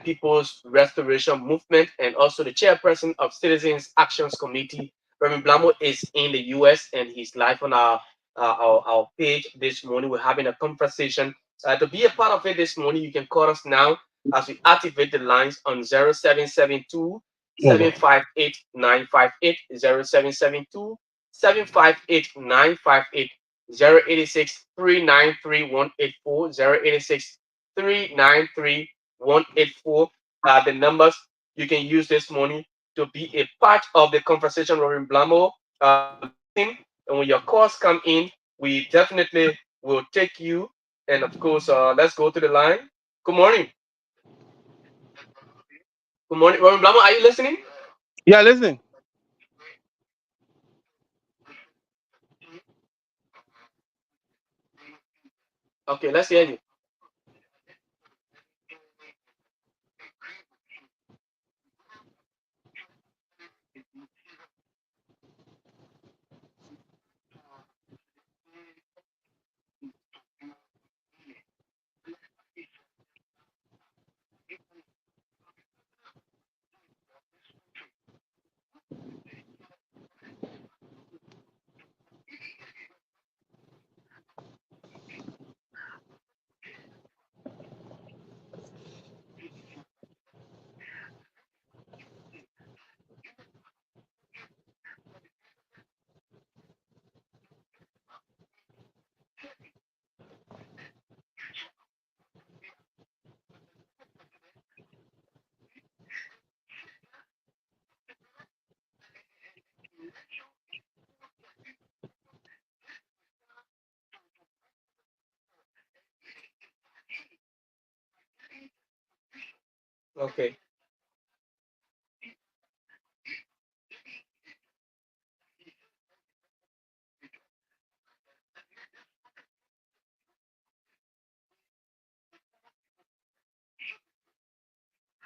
People's Restoration Movement, and also the chairperson of Citizens Actions Committee. Reverend Blamo is in the US and he's live on our page this morning. We're having a conversation. To be a part of it this morning, you can call us now as we activate the lines on 0772 Mhm. 758 958 0772 758 958 086 393 184 086 393 184. The numbers you can use this morning to be a part of the conversation. Robin Blamo, listen, and when your calls come in, we definitely will take you. And of course, let's go to the line. Good morning. Good morning, Robin Blamo. Are you listening? Yeah, listen. Okay, let's hear you. Okay,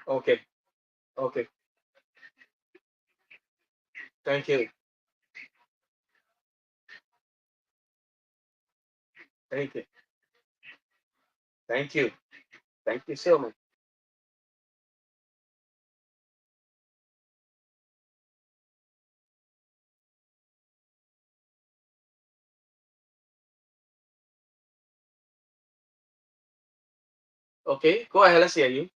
okay, okay. Thank you. Thank you. Thank you. Thank you so much. Okay, go ahead. Let's hear you.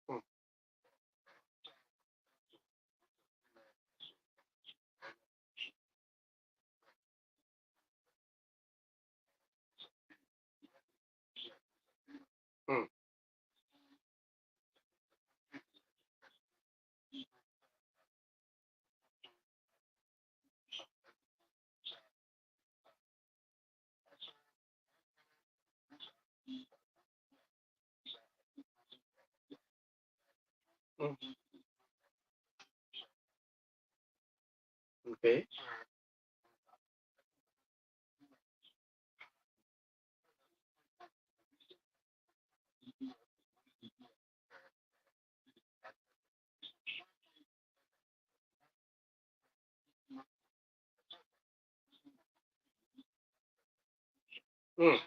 Hmm. Mm, okay. Mm,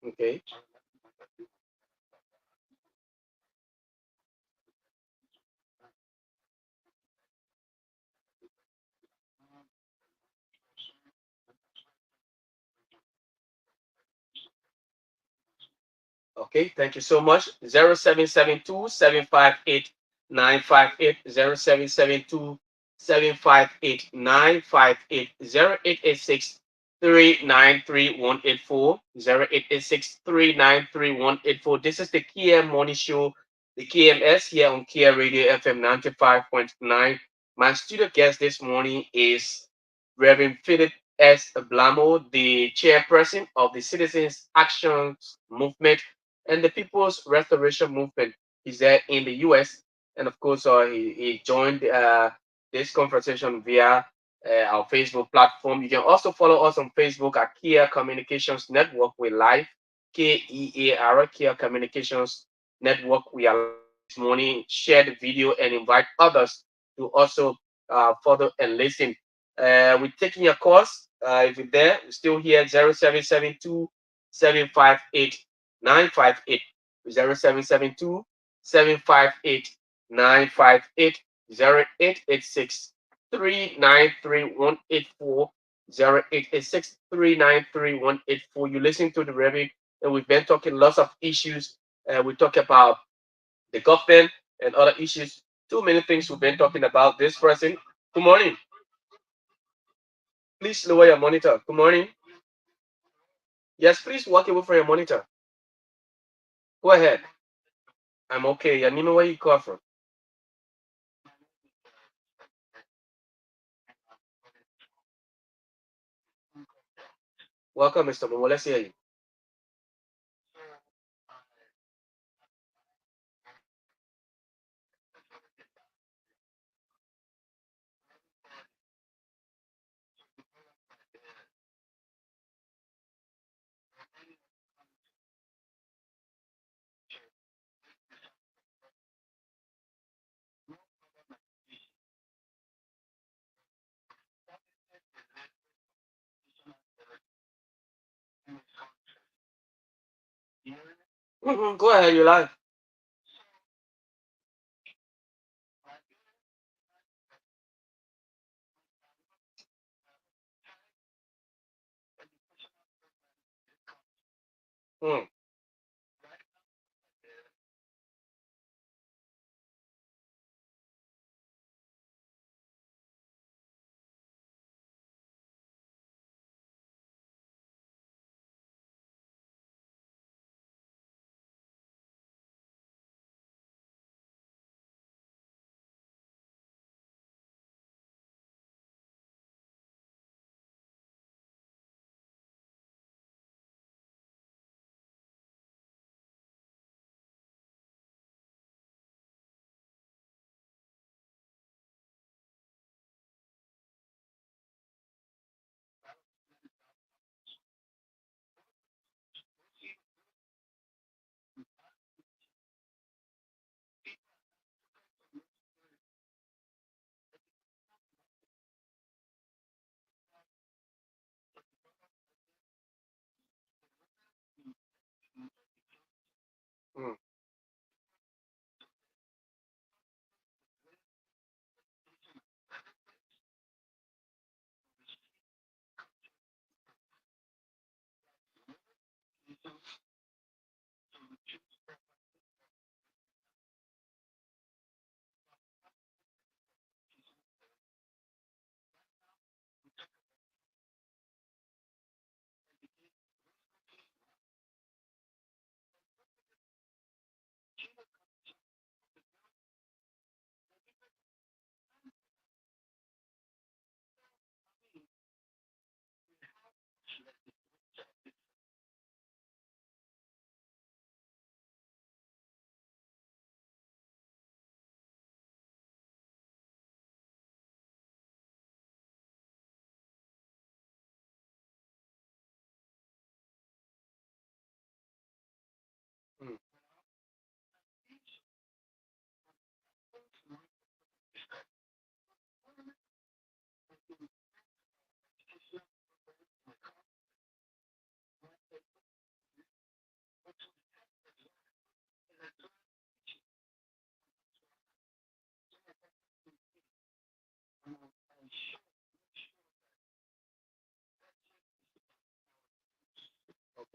okay. Okay, thank you so much. 0772 758 958 0772 758 958 0886 393 184 0886 393 184. This is the KM Morning Show, the KMS here on Kia Radio FM 95.9. My studio guest this morning is Reverend Philip S. Blamo, the chairperson of the Citizens Action Movement and the People's Restoration Movement. He's there in the US. And of course, he joined this conversation via our Facebook platform. You can also follow us on Facebook at Kear Communications Network. We're live, KEAR, Kear Communications Network. We are live this morning. Share the video and invite others to also follow and listen. We're taking your course. If you're there, we're still here 0772 758 958 0772 758 958 0886 393 184 0886 393 184. You listen to the Reverend, and we've been talking lots of issues. We talk about the government and other issues. Too many things we've been talking about. This person. Good morning. Please lower your monitor. Good morning. Yes, please walk away from your monitor. Go ahead. I'm okay. Your name, where you call from? Welcome, Mr. Momo. Let's hear you. Go ahead. You live. Mm,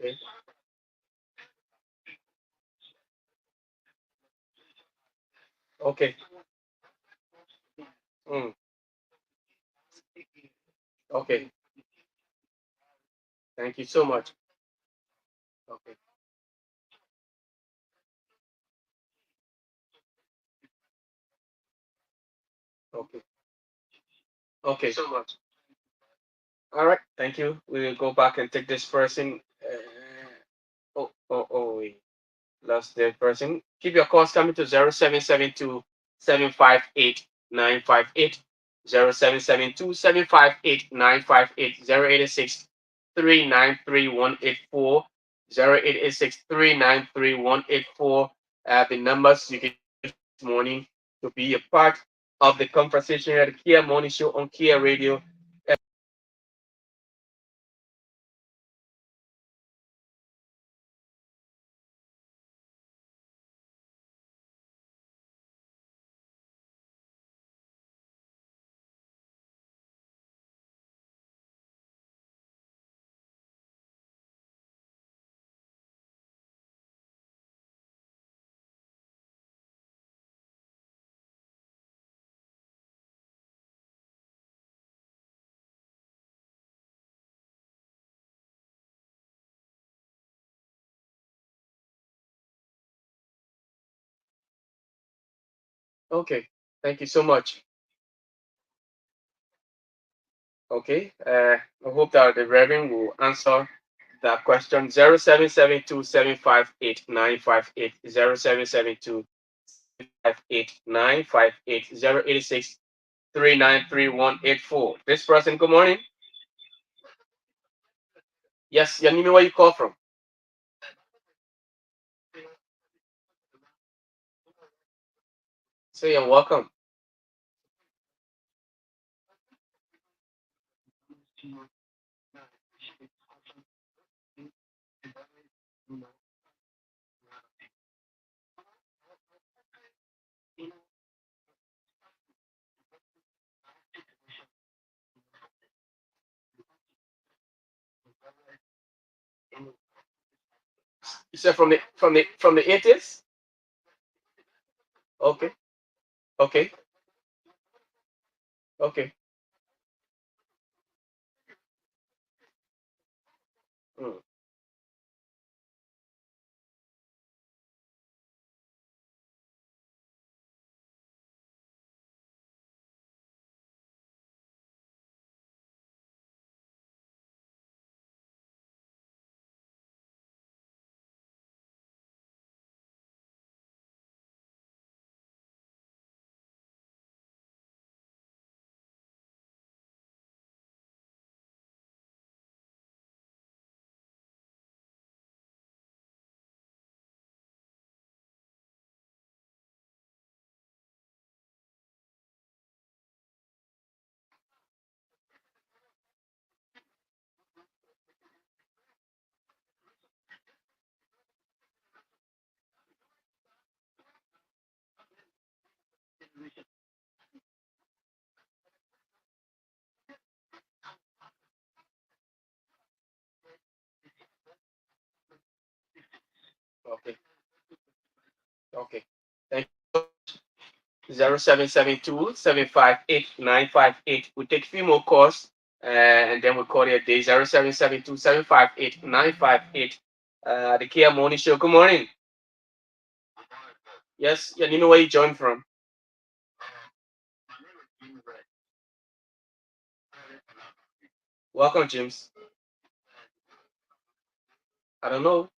Okay. Okay. Mm. Okay. Thank you so much. Okay. Okay. Okay. So much. All right. Thank you. We'll go back and take this person. We lost the person. Keep your calls coming to 0772 758 958, 0772 758 958, 0886 393 184, 0886 393 184. The numbers you can use this morning to be a part of the conversation at the Kia Morning Show on Kia Radio. Okay, thank you so much. Okay, I hope that the Reverend will answer that question. 0772 758 958, 0772 758 958, 086 393 184. This person, good morning. Yes, your name, where you call from? Say you're welcome. You said from the 80s? Okay, okay, okay. Mm, okay, okay. Thank you. 0772 758 958. We take a few more calls and then we call it a day. 0772 758 958. The Kia Morning Show. Good morning. Yes, yeah, you know where you joined from. Welcome, James. I don't know.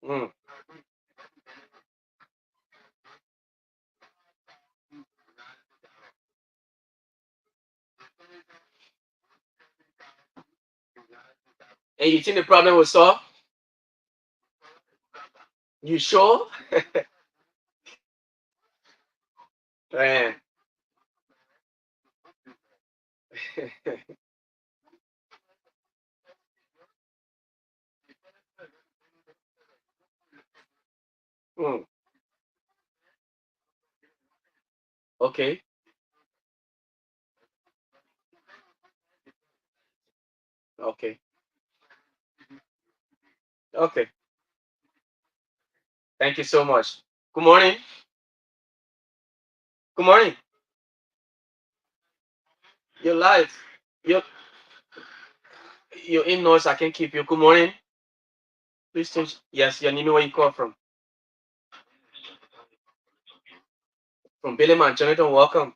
Mm. And you think the problem was solved? You sure? Man. Mm. Okay. Okay. Okay. Thank you so much. Good morning. Good morning. You're live. You're you're in noise. I can keep you. Good morning. Please change. Yes, your name, where you call from. From Billy Man. Jonathan, welcome.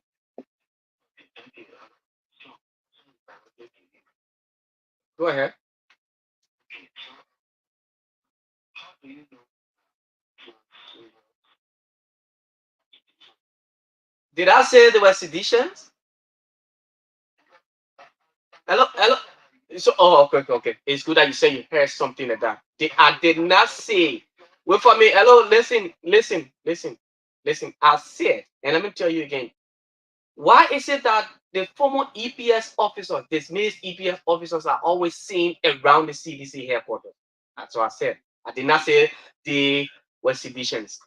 Go ahead. Did I say they were seditions? Hello, hello. So, oh, okay, okay, okay. It's good that you say you heard something like that. I did not say. Wait for me. Hello, listen, listen, listen, listen. I said, and let me tell you again. Why is it that the former EPS officers, dismissed EPS officers, are always seen around the CDC headquarters? That's what I said. I did not say they were seditions.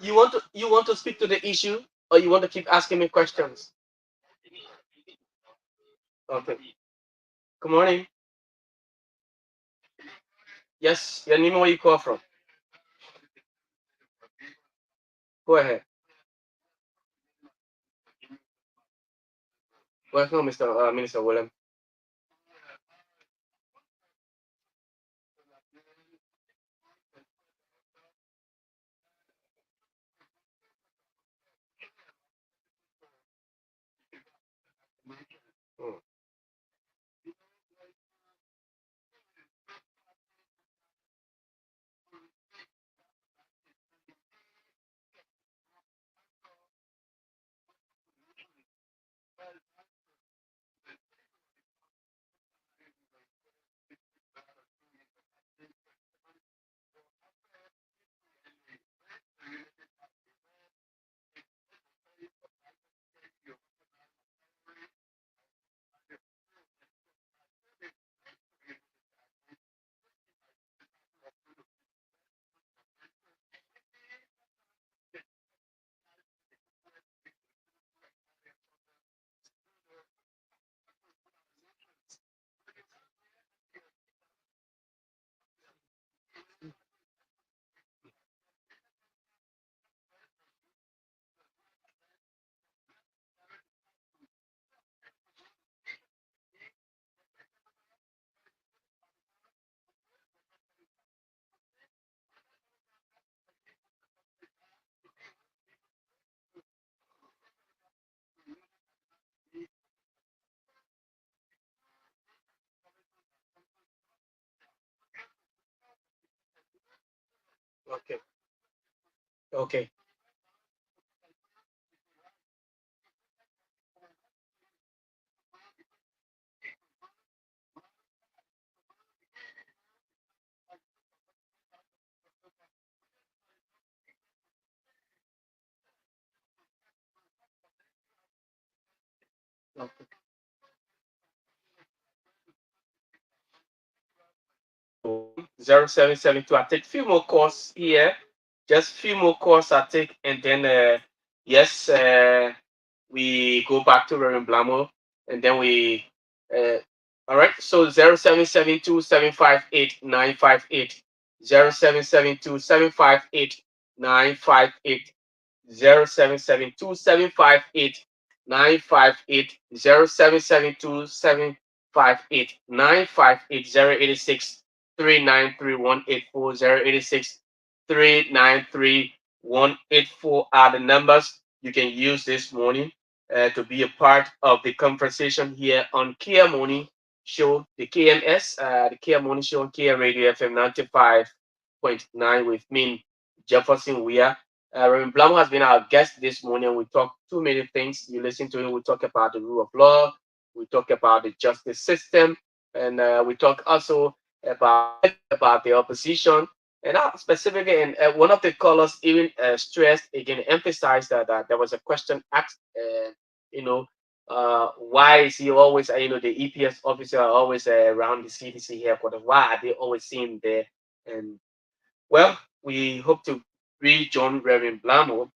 You want to speak to the issue, or you want to keep asking me questions? Okay. Good morning. Yes, your name, where you call from? Go ahead. Welcome, Mr. Minister William. Mm, okay. Okay. Okay. 0772. I take few more courses here. Just few more courses I take, and then yes, we go back to Reverend Blamo, and then we uh, all right. So 0772 758 958, 0772 758 958, 0772 758 958, 0772 758 958, 086 393 184, 086 393 184 are the numbers you can use this morning to be a part of the conversation here on Kear Morning Show, the KMS, the Kear Morning Show on Kear Radio FM 95.9 with me, Jefferson Weah. Reverend Blum has been our guest this morning. We talk too many things. You listen to him. We talk about the rule of law. We talk about the justice system, and we talk also about the opposition. And specifically, and one of the callers even stressed again, emphasized that there was a question asked. You know, Why is he always, the EPS officer are always around the CDC headquarters? Why are they always seen there? And well, we hope to rejoin Reverend Blamo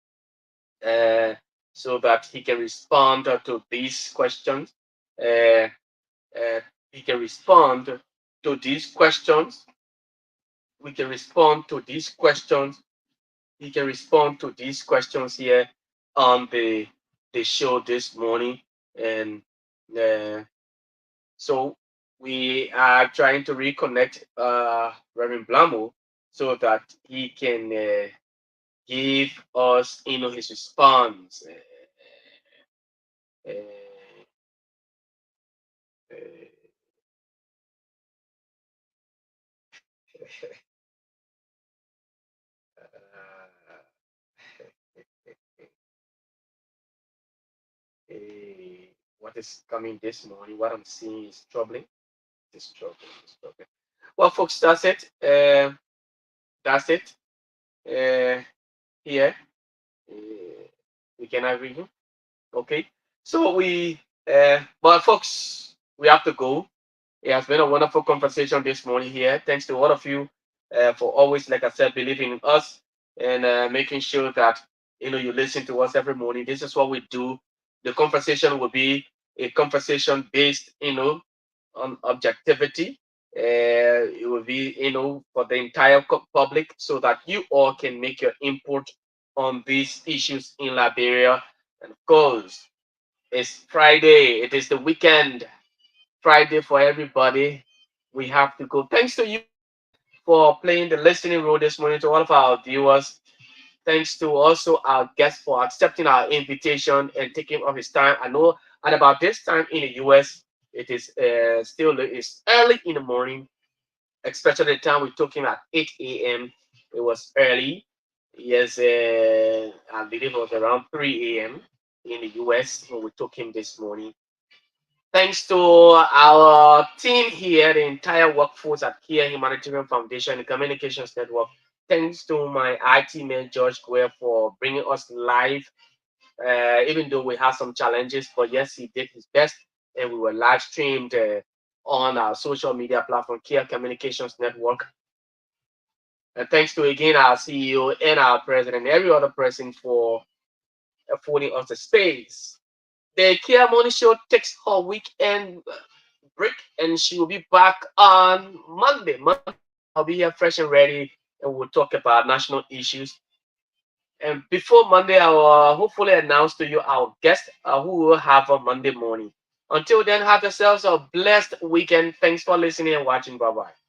uh, so that he can respond to these questions. Uh, uh, he can respond to these questions. We can respond to these questions. He can respond to these questions here on the show this morning. And uh, so we are trying to reconnect Reverend Blamo so that he can give us, his response. Uh, uh, uh, what is coming this morning? What I'm seeing is troubling. It's troubling. It's troubling. Well, folks, that's it. That's it. Uh, Here, we can agree. Okay. So but folks, we have to go. It has been a wonderful conversation this morning here. Thanks to all of you for always, like I said, believing in us and making sure that you listen to us every morning. This is what we do. The conversation will be a conversation based, on objectivity. It will be, for the entire public, so that you all can make your input on these issues in Liberia. And of course, it's Friday. It is the weekend. Friday for everybody. We have to go. Thanks to you for playing the listening role this morning, to all of our viewers. Thanks to also our guest for accepting our invitation and taking off his time. I know at about this time in the US, it is still it's early in the morning, especially the time we took him at 8 a.m. It was early. Yes, I believe it was around 3 a.m. in the US when we took him this morning. Thanks to our team here, the entire workforce at Kear Humanitarian Foundation and Communications Network. Thanks to my IT man, George Weah, for bringing us live, even though we had some challenges. But yes, he did his best, and we were live streamed on our social media platform, Kear Communications Network. And thanks to again our CEO and our president, and every other person for affording us the space. The Kia Money Show takes her weekend break, and she will be back on Monday. Monday, I'll be here fresh and ready, and we'll talk about national issues. And before Monday, I will hopefully announce to you our guest who will have on Monday morning. Until then, have yourselves a blessed weekend. Thanks for listening and watching. Bye bye.